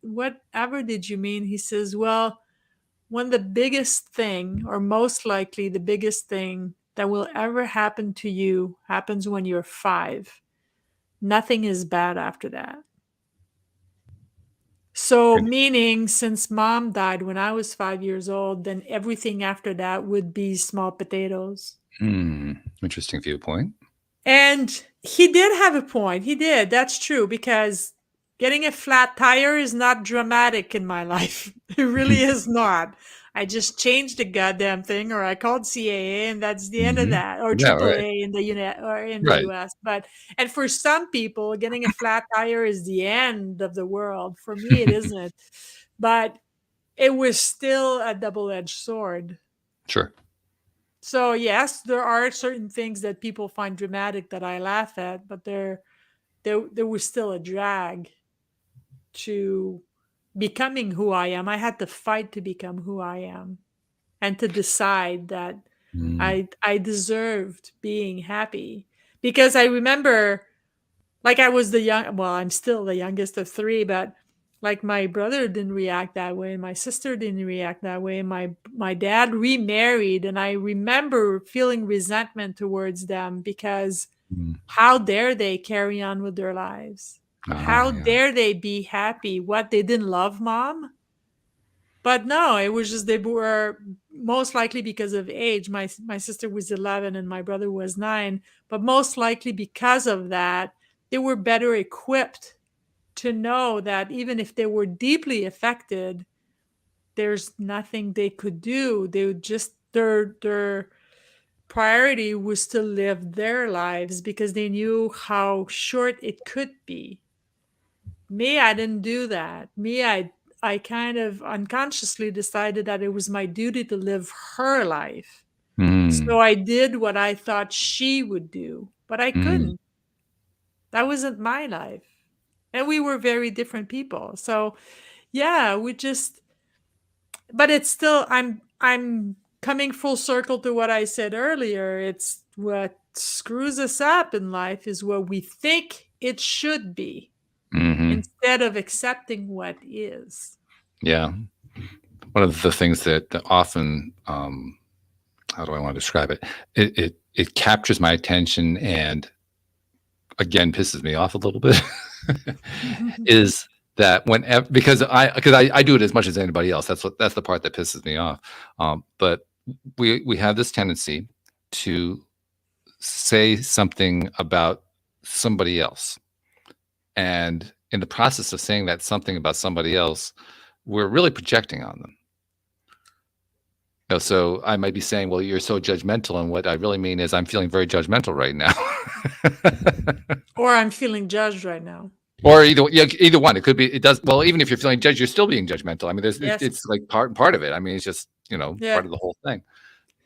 C: "Whatever did you mean?" He says, "Well, when the biggest thing, or most likely the biggest thing that will ever happen to you happens when you're 5. Nothing is bad after that." So, meaning since mom died when I was 5 years old, then everything after that would be small potatoes.
B: Interesting viewpoint.
C: And he did have a point. He did. That's true because getting a flat tire is not dramatic in my life. It really is not. I just changed the goddamn thing, or I called CAA, and that's the end of
B: Hmm.
C: that, or
B: Yeah, right,
C: AAA in the unit or in the
B: right.
C: US. But and for some people, getting a flat tire is the end of the world. For me, it isn't. But it was still a double-edged sword.
B: Sure.
C: So yes, there are certain things that people find dramatic that I laugh at, but there was still a drag to becoming who I am. I had to fight to become who I am and to decide that
B: Mm,
C: I deserved being happy. Because I remember, like, I was I'm still the youngest of three, but like my brother didn't react that way, and my sister didn't react that way. And my dad remarried, and I remember feeling resentment towards them because
B: mm.
C: how dare they carry on with their lives?
B: Oh,
C: How
B: yeah.
C: dare they be happy? What, they didn't love mom? But no, it was just they were most likely because of age. My sister was 11 and my brother was 9, but most likely because of that, they were better equipped to know that even if they were deeply affected, there's nothing they could do. They would just their priority was to live their lives because they knew how short it could be. Me, I didn't do that. I kind of unconsciously decided that it was my duty to live her life. So
B: Mm,
C: I did what I thought she would do, but I
B: mm,
C: couldn't. That wasn't my life. And we were very different people. So, yeah, we just but it's still I'm coming full circle to what I said earlier. It's what screws us up in life is what we think it should be
B: hmm.
C: instead of accepting what is.
B: Yeah. One of the things that often, how do I want to describe it? It captures my attention and again pisses me off a little bit is that whenever because I do it as much as anybody else. That's the part that pisses me off. But we have this tendency to say something about somebody else, and in the process of saying that something about somebody else, we're really projecting on them. So I might be saying, "Well, you're so judgmental," and what I really mean is, I'm feeling very judgmental right now.
C: Or I'm feeling judged right now.
B: Or either, yeah, either one. It could be. It does well. Even if you're feeling judged, you're still being judgmental. I mean,
C: Yes.
B: it's like part of it. I mean, it's just
C: Yeah.
B: part of the whole thing.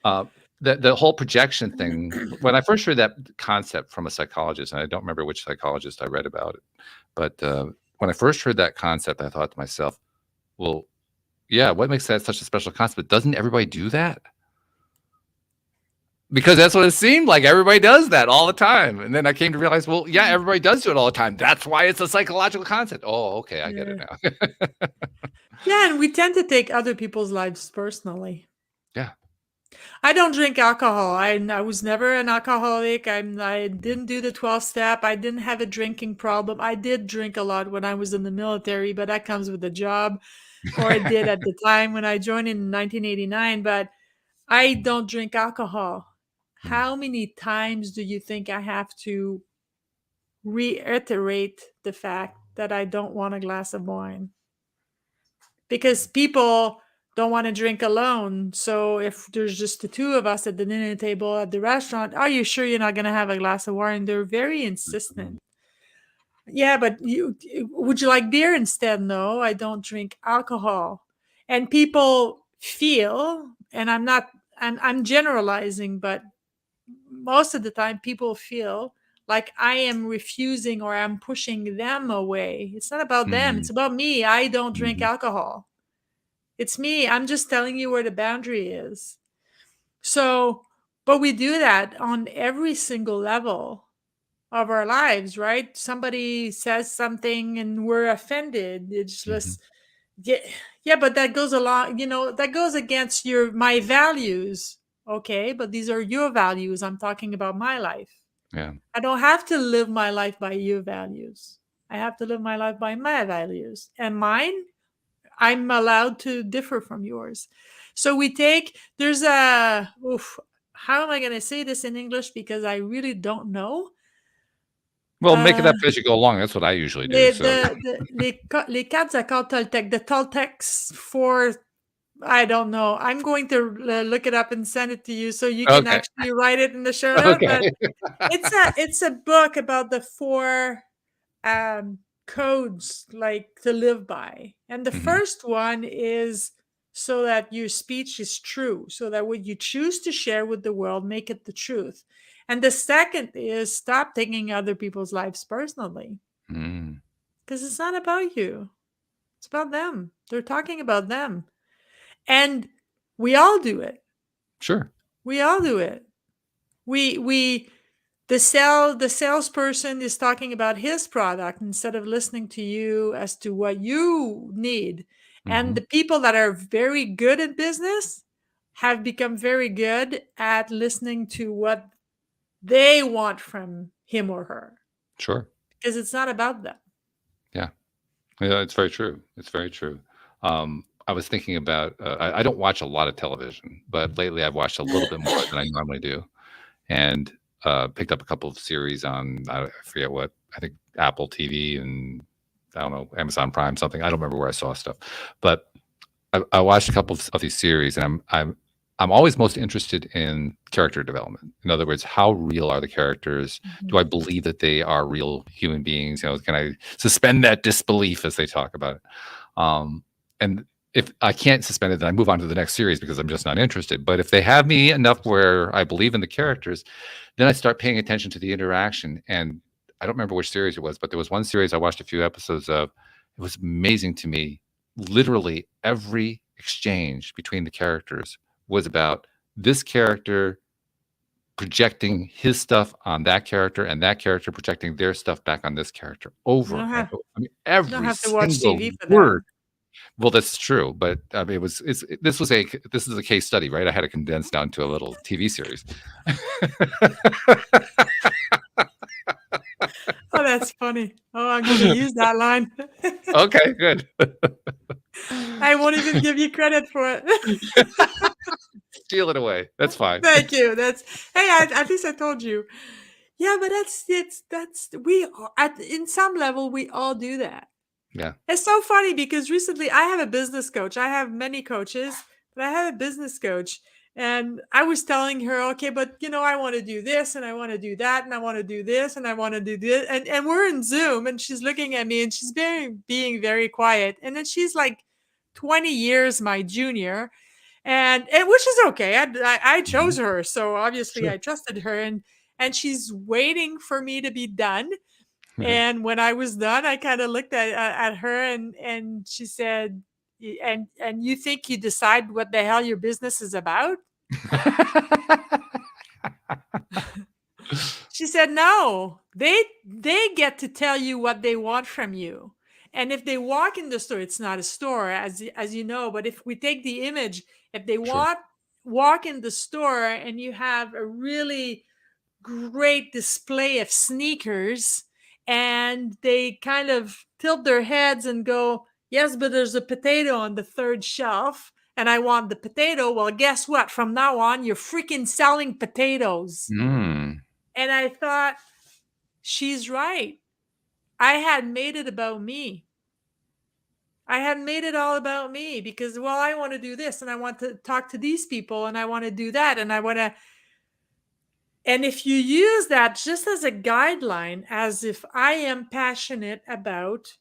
B: Uh, the whole projection thing. When I first heard that concept from a psychologist, and I don't remember which psychologist I read about it, but when I first heard that concept, I thought to myself, "Well, yeah, what makes that such a special concept? Doesn't everybody do that?" Because that's what it seemed like. Everybody does that all the time. And then I came to realize, well, yeah, everybody does do it all the time. That's why it's a psychological concept. Oh, okay, I get it
C: Yeah.
B: now.
C: Yeah, and we tend to take other people's lives personally.
B: Yeah.
C: I don't drink alcohol. I was never an alcoholic. I didn't do the 12 step. I didn't have a drinking problem. I did drink a lot when I was in the military, but that comes with the job, or I did at the time when I joined in 1989, but I don't drink alcohol. How many times do you think I have to reiterate the fact that I don't want a glass of wine? Because people don't want to drink alone. So if there's just the two of us at the dinner table at the restaurant, are you sure you're not going to have a glass of wine? They're very insistent. Yeah, but would you like beer instead? No, I don't drink alcohol. And people feel, and I'm generalizing, but most of the time people feel like I am refusing or I'm pushing them away. It's not about them,
B: Mhm,
C: it's about me. I don't drink
B: mhm,
C: alcohol. It's me. I'm just telling you where the boundary is. So, but we do that on every single level of our lives, right? Somebody says something and we're offended. It's
B: mhm.
C: just, yeah, yeah, but that goes along, that goes against my values. Okay, but these are your values. I'm talking about my life.
B: Yeah.
C: I don't have to live my life by your values. I have to live my life by my values, and mine, I'm allowed to differ from yours. So there's how am I going to say this in English? Because I really don't know.
B: Well, make it up as you go along. That's what I usually do. So
C: Les quatre accords Toltec, the Toltecs for, I don't know. I'm going to look it up and send it to you so you can
B: okay,
C: actually write it in the show notes.
B: okay.
C: But it's a book about the four codes like to live by. And the first one is so that your speech is true, so that what you choose to share with the world, make it the truth. And the second is stop taking other people's lives personally. Because it's not about you. It's about them. They're talking about them. And we all do it.
B: Sure.
C: We all do it. The salesperson is talking about his product instead of listening to you as to what you need. And the people that are very good at business have become very good at listening to what they want from him or her.
B: Sure.
C: Because it's not about them.
B: Yeah, it's very true. It's very true. I was thinking about, I don't watch a lot of television, but lately I've watched a little bit more than I normally do. And picked up a couple of series on, I forget what, I think Apple TV and I don't know, Amazon Prime, something. I don't remember where I saw stuff, but I watched a couple of these series, and I'm always most interested in character development. In other words, how real are the characters? Do I believe that they are real human beings? You know, can I suspend that disbelief as they talk about it? And if I can't suspend it, then I move on to the next series because I'm just not interested. But if they have me enough where I believe in the characters, then I start paying attention to the interaction. And I don't remember which series it was, but there was one series I watched a few episodes of. It was amazing to me. Literally every exchange between the characters was about this character projecting his stuff on that character and that character projecting their stuff back on this character over and over. I mean, every single word. Well, that's true, but I mean, this is a case study, right? I had it condensed down to a little TV series.
C: Oh, that's funny. Oh, I'm going to use that line.
B: Okay, good.
C: I won't even give you credit for it.
B: Steal it away. That's fine.
C: Thank you. At least I told you. Yeah, but in some level, we all do that.
B: Yeah.
C: It's so funny because recently I have a business coach. I have many coaches, but I have a business coach. And I was telling her, okay, but I want to do this and I want to do that and I want to do this and I want to do this. And we're in Zoom and she's looking at me and she's being very quiet. And then she's like 20 years my junior. And which is okay. I chose her. So obviously I trusted her and she's waiting for me to be done. And when I was done, I kind of looked at her and she said, and you think you decide what the hell your business is about? She said, no, they get to tell you what they want from you. And if they walk in the store, it's not a store, as you know, but if we take the image, if they walk in the store and you have a really great display of sneakers and they kind of tilt their heads and go, yes, but there's a potato on the third shelf and I want the potato. Well, guess what? From now on, you're freaking selling potatoes. And I thought, she's right. I had made it about me. I had made it all about me because, well, I want to do this and I want to talk to these people and I want to do that and I want to. And if you use that just as a guideline, as if I am passionate about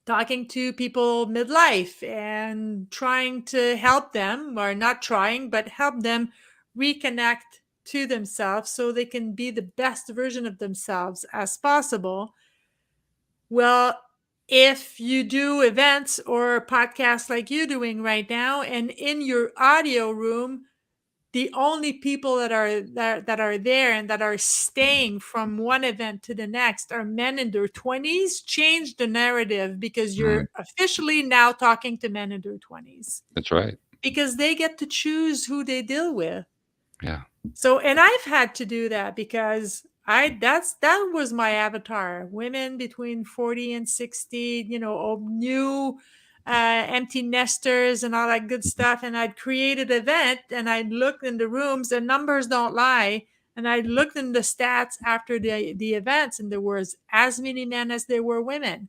C: talking to people midlife and trying to help them, or not trying, but help them reconnect to themselves so they can be the best version of themselves as possible. Well, if you do events or podcasts like you're doing right now, and in your audio room, the only people that are there and that are staying from one event to the next are men in their 20s, change the narrative because you're officially now talking to men in their 20s.
B: That's right.
C: Because they get to choose who they deal with.
B: Yeah.
C: So, and I've had to do that because That was my avatar. Women between 40 and 60, new empty nesters and all that good stuff. And I'd created an event and I'd looked in the rooms, the numbers don't lie. And I looked in the stats after the events, and there was as many men as there were women.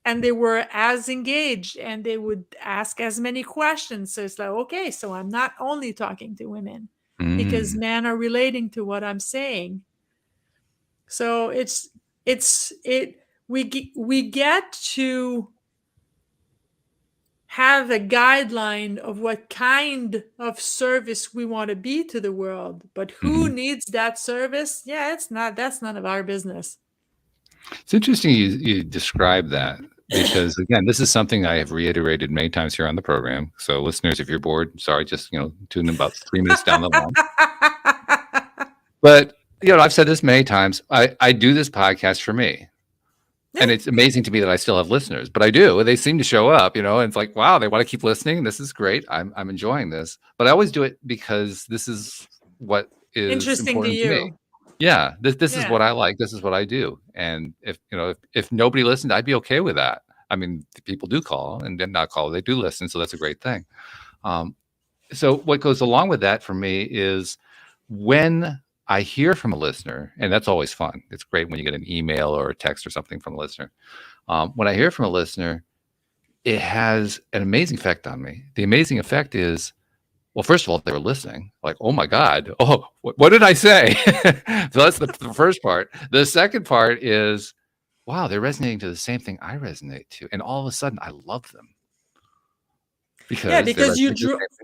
C: And they were as engaged and they would ask as many questions. So it's like, okay, so I'm not only talking to women because men are relating to what I'm saying. So we get to have a guideline of what kind of service we want to be to the world, but who needs that service? Yeah, that's none of our business.
B: It's interesting you describe that, because again, this is something I have reiterated many times here on the program. So listeners, if you're bored, sorry, just tune in about 3 minutes down the line. But I've said this many times. I do this podcast for me. And it's amazing to me that I still have listeners, but I do. They seem to show up, and it's like, wow, they want to keep listening. This is great. I'm enjoying this. But I always do it because this is what is
C: Interesting to
B: important to me.
C: you.
B: Yeah, this is what I like. This is what I do. And if nobody listened, I'd be okay with that. I mean, people do call and then not call. They do listen, so that's a great thing. So what goes along with that for me is when I hear from a listener, and that's always fun. It's great when you get an email or a text or something from a listener. When I hear from a listener, it has an amazing effect on me. The amazing effect is, well, first of all, they were listening. Like, oh my God, oh, what did I say? So that's the first part. The second part is, wow, they're resonating to the same thing I resonate to, and all of a sudden, I love them
C: because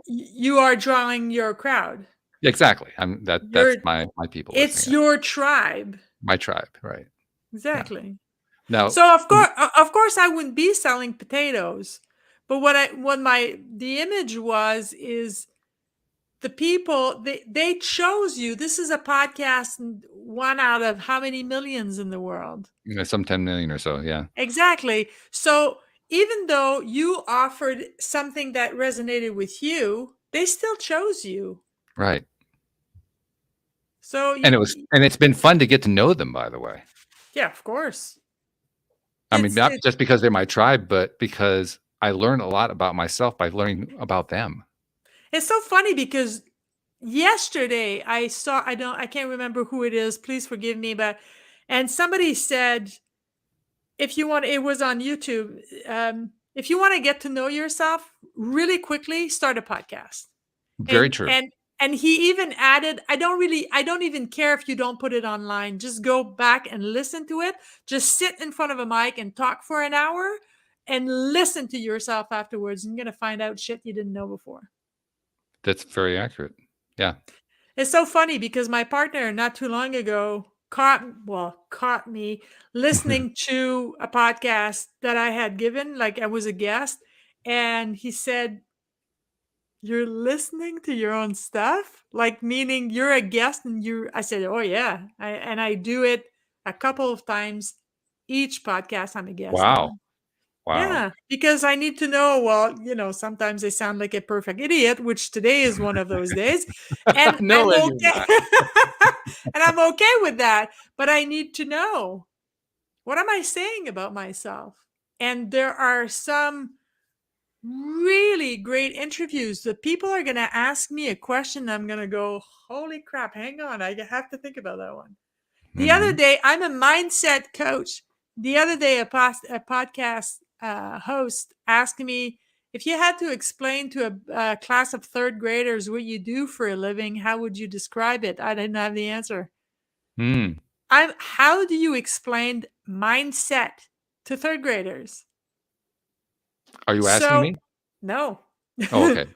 C: you are drawing your crowd.
B: Exactly. That's my people.
C: It's your tribe.
B: My tribe, right?
C: Exactly.
B: Yeah. Now,
C: so of course, I wouldn't be selling potatoes, but the image is the people they chose you. This is a podcast, one out of how many millions in the world?
B: Some 10 million or so, yeah.
C: Exactly. So even though you offered something that resonated with you, they still chose you.
B: Right.
C: So
B: it's been fun to get to know them, by the way.
C: Yeah, of course.
B: I mean, not just because they're my tribe, but because I learn a lot about myself by learning about them.
C: It's so funny because yesterday I can't remember who it is. Please forgive me, and somebody said, it was on YouTube. If you want to get to know yourself really quickly, start a podcast.
B: Very true.
C: And he even added, I don't even care if you don't put it online. Just go back and listen to it. Just sit in front of a mic and talk for an hour and listen to yourself afterwards. And you're going to find out shit you didn't know before.
B: That's very accurate. Yeah.
C: It's so funny because my partner not too long ago caught me listening to a podcast that I had given, like I was a guest. And he said, "You're listening to your own stuff?" Like, meaning you're a guest and I said, "Oh yeah." I do it a couple of times each podcast I'm a guest on.
B: Wow.
C: Yeah, because I need to know, sometimes I sound like a perfect idiot, which today is one of those days. And
B: No,
C: I'm okay. And I'm okay with that, but I need to know, what am I saying about myself? And there are some really great interviews that people are going to ask me a question. I'm going to go, holy crap, hang on. I have to think about that one. The other day, I'm a mindset coach. The other day, a podcast host asked me, if you had to explain to a class of third graders what you do for a living, how would you describe it? I didn't have the answer. How do you explain mindset to third graders?
B: Are you asking me?
C: No.
B: Oh, okay.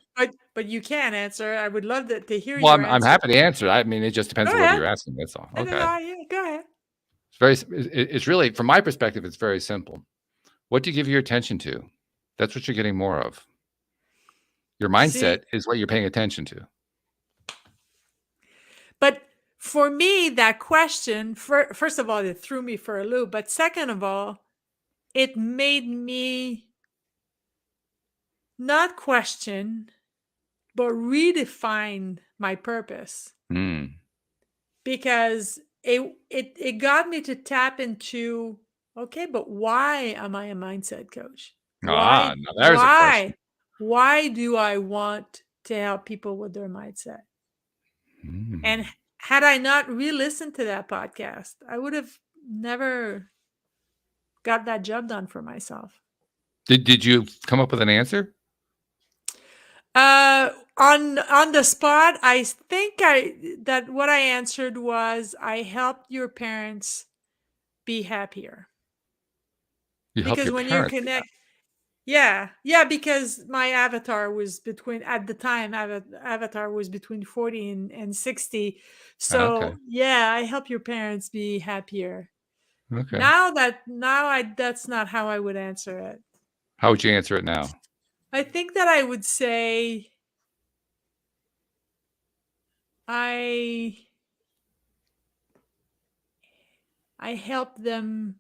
C: But you can answer. I would love to hear
B: well,
C: your answer.
B: I'm happy to answer. I mean, it just depends on what you're asking. That's all. Okay.
C: Go ahead.
B: It's really, from my perspective, it's very simple. What do you give your attention to? That's what you're getting more of. Your mindset is what you're paying attention to.
C: But for me, that question, first of all, it threw me for a loop. But second of all, it made me not question, but redefine my purpose. Because it got me to tap into, okay, but why am I a mindset coach?
B: Ah, now there's a question.
C: Why do I want to help people with their mindset? And
B: Mm.
C: had I not re-listened to that podcast, I would have never got that job done for myself.
B: Did you come up with an answer?
C: On the spot, I think that what I answered was I helped your parents be happier.
B: You help
C: Because
B: your
C: when you
B: parents.
C: connect, yeah, because my avatar was between, at the time, avatar was between 40 and 60.
B: Okay.
C: So yeah, I help your parents be happier.
B: Okay.
C: That's not how I would answer it.
B: How would you answer it now?
C: I think that I would say I I help them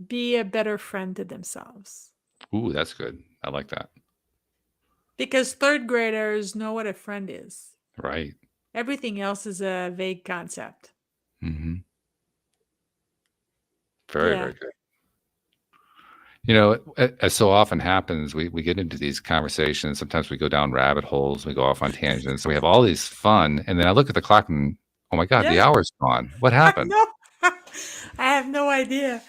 C: be a better friend to themselves.
B: Ooh, that's good. I like that.
C: Because third graders know what a friend is.
B: Right.
C: Everything else is a vague concept.
B: Mm-hmm. Very,
C: Yeah.
B: very good. You know, as so often happens, we get into these conversations. Sometimes we go down rabbit holes, we go off on tangents. So we have all these fun, and then I look at the clock and, oh my God, the
C: Yes.
B: hour's gone. What
C: I
B: happened?
C: know. I have no idea.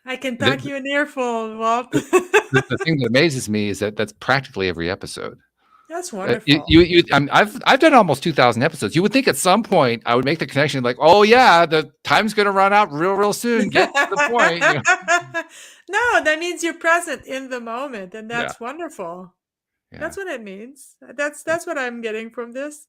C: I can
B: The,
C: talk you an earful, Walt.
B: the thing that amazes me is that that's practically every episode.
C: That's
B: You,
C: wonderful.
B: I've done almost 2,000 episodes. You would think at some point I would make the connection, like, oh yeah, the time's going to run out real soon. Get to the point. You know?
C: No, that means you're present in the moment, and
B: Yeah,
C: that's wonderful.
B: yeah.
C: That's what it means. That's what I'm getting from this.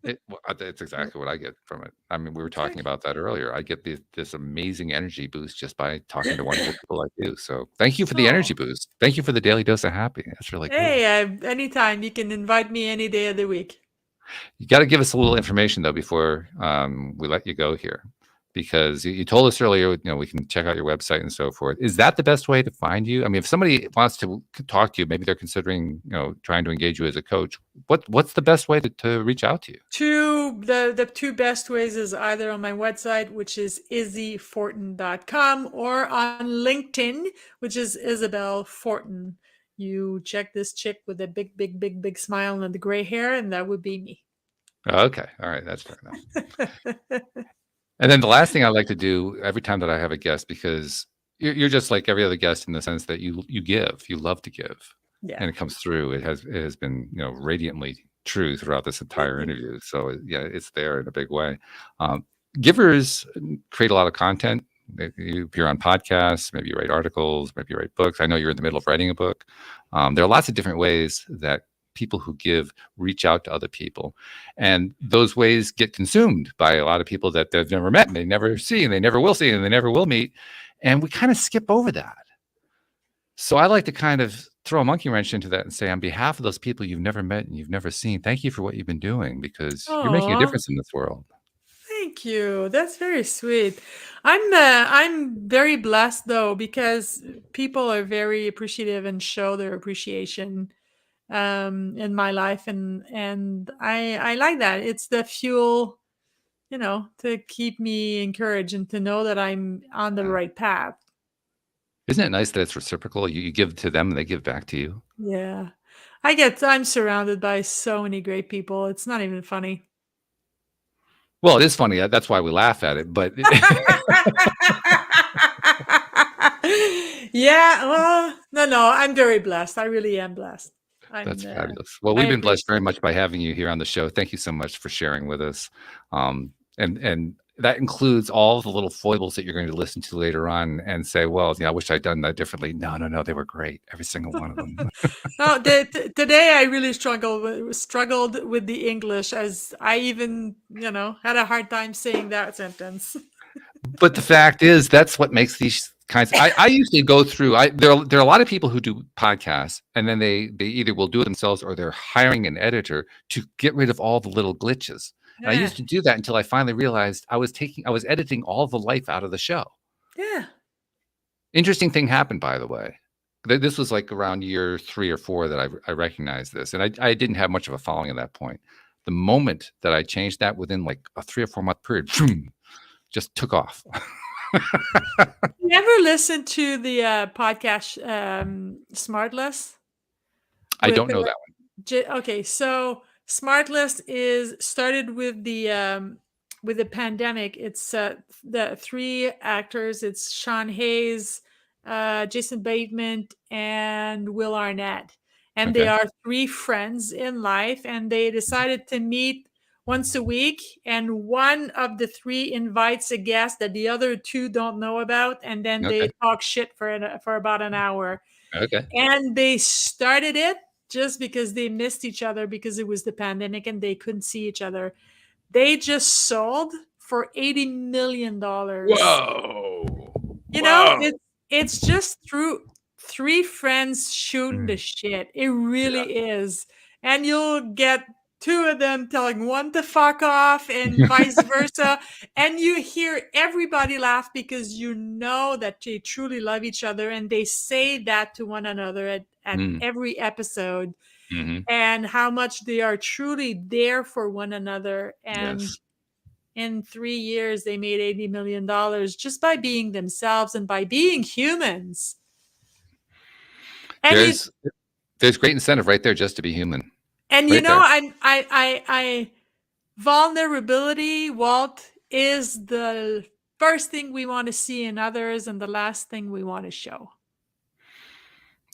B: It's exactly what I get from it. I mean, we were
C: Okay.
B: talking about that earlier. I get this amazing energy boost just by talking to wonderful people like you. So thank you for the energy
C: Oh,
B: boost. Thank you for the daily dose of happy. That's really cool.
C: hey, anytime you can invite me any day of the week.
B: You got to give us a little information though before we let you go here, because you told us earlier, you know, we can check out your website and so forth. Is that the best way to find you? I mean, if somebody wants to talk to you, maybe they're considering, you know, trying to engage you as a coach. What's the best way to reach out to you?
C: The two best ways is either on my website, which is izzyfortin.com, or on LinkedIn, which is Isabel Fortin. You check this chick with a big smile and the gray hair, and that would be me.
B: Okay, all right, that's fair enough. And then the last thing I like to do every time that I have a guest, because you're just like every other guest in the sense that you love to give,
C: Yeah.
B: and it comes through. It has been, you know, radiantly true throughout this entire interview. So yeah, it's there in a big way. Givers create a lot of content. You appear on podcasts, maybe you write articles, maybe you write books. I know you're in the middle of writing a book. There are lots of different ways that people who give reach out to other people, and those ways get consumed by a lot of people that they've never met and they never see and they never will see and they never will meet, and we kind of skip over that. So I like to kind of throw a monkey wrench into that and say, on behalf of those people you've never met and you've never seen, thank you for what you've been doing, because you're making a
C: Oh,
B: difference in this world.
C: thank you. That's very sweet. I'm very blessed though, because people are very appreciative and show their appreciation in my life, and I like that. It's the fuel, to keep me encouraged and to know that I'm on the
B: Yeah.
C: right path.
B: Isn't it nice that it's reciprocal? You give to them and they give back to you.
C: Yeah. I'm surrounded by so many great people. It's not even funny.
B: Well, it is funny. That's why we laugh at it. But
C: Yeah, well, no, I'm very blessed. I really am blessed.
B: that's fabulous. Well,
C: I
B: we've been blessed very
C: appreciate
B: much by having you here on the show. Thank you so much for sharing with us. And that includes all the little foibles that you're going to listen to later on and say, well, yeah, I wish I'd done that differently. No, they were great. Every single one of them.
C: No, today I really struggled with the English, as I even, had a hard time saying that sentence.
B: But the fact is, that's what makes these kinds. I usually go through. There are a lot of people who do podcasts, and then they either will do it themselves or they're hiring an editor to get rid of all the little glitches. And I
C: Yeah.
B: used to do that until I finally realized I was editing all the life out of the show.
C: Yeah.
B: Interesting thing happened, by the way. This was like around year 3 or 4 that I recognized this, and I didn't have much of a following at that point. The moment that I changed that, within like a 3 or 4 month period, just took off.
C: You ever listen to the podcast Smartless?
B: I don't know that one.
C: Okay, so Smartless is started with the pandemic. It's the three actors. It's Sean Hayes, Jason Bateman, and Will Arnett, and they
B: Okay.
C: are three friends in life, and they decided to meet once a week, and one of the three invites a guest that the other two don't know about, and then
B: Okay.
C: they talk shit for about an hour.
B: Okay.
C: And they started it just because they missed each other because it was the pandemic and they couldn't see each other. They just sold for $80 million.
B: Whoa.
C: You know,
B: Whoa.
C: it's just through three friends shooting the shit. It really is. And you'll get two of them telling one to fuck off and vice versa. And you hear everybody laugh because you know that they truly love each other. And they say that to one another at every episode.
B: Mm-hmm.
C: And how much they are truly there for one another. And in 3 years, they made $80 million just by being themselves and by being humans. And
B: there's great incentive right there just to be human.
C: And
B: right
C: you know,
B: there.
C: I vulnerability, Walt, is the first thing we want to see in others and the last thing we want to show.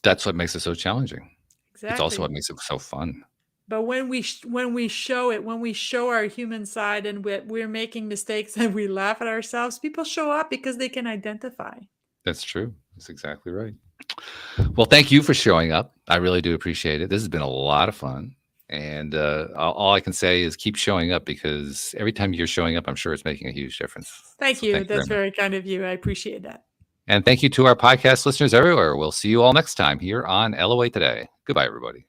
B: That's what makes it so challenging.
C: Exactly.
B: It's also what makes it so fun.
C: But when we show it, when we show our human side and we're making mistakes and we laugh at ourselves, people show up because they can identify.
B: That's true. That's exactly right. Well, thank you for showing up. I really do appreciate it. This has been a lot of fun. And all I can say is keep showing up, because every time you're showing up, I'm sure it's making a huge difference.
C: Thank you. That's very kind of you. I appreciate that.
B: And thank you to our podcast listeners everywhere. We'll see you all next time here on LOA Today. Goodbye, everybody.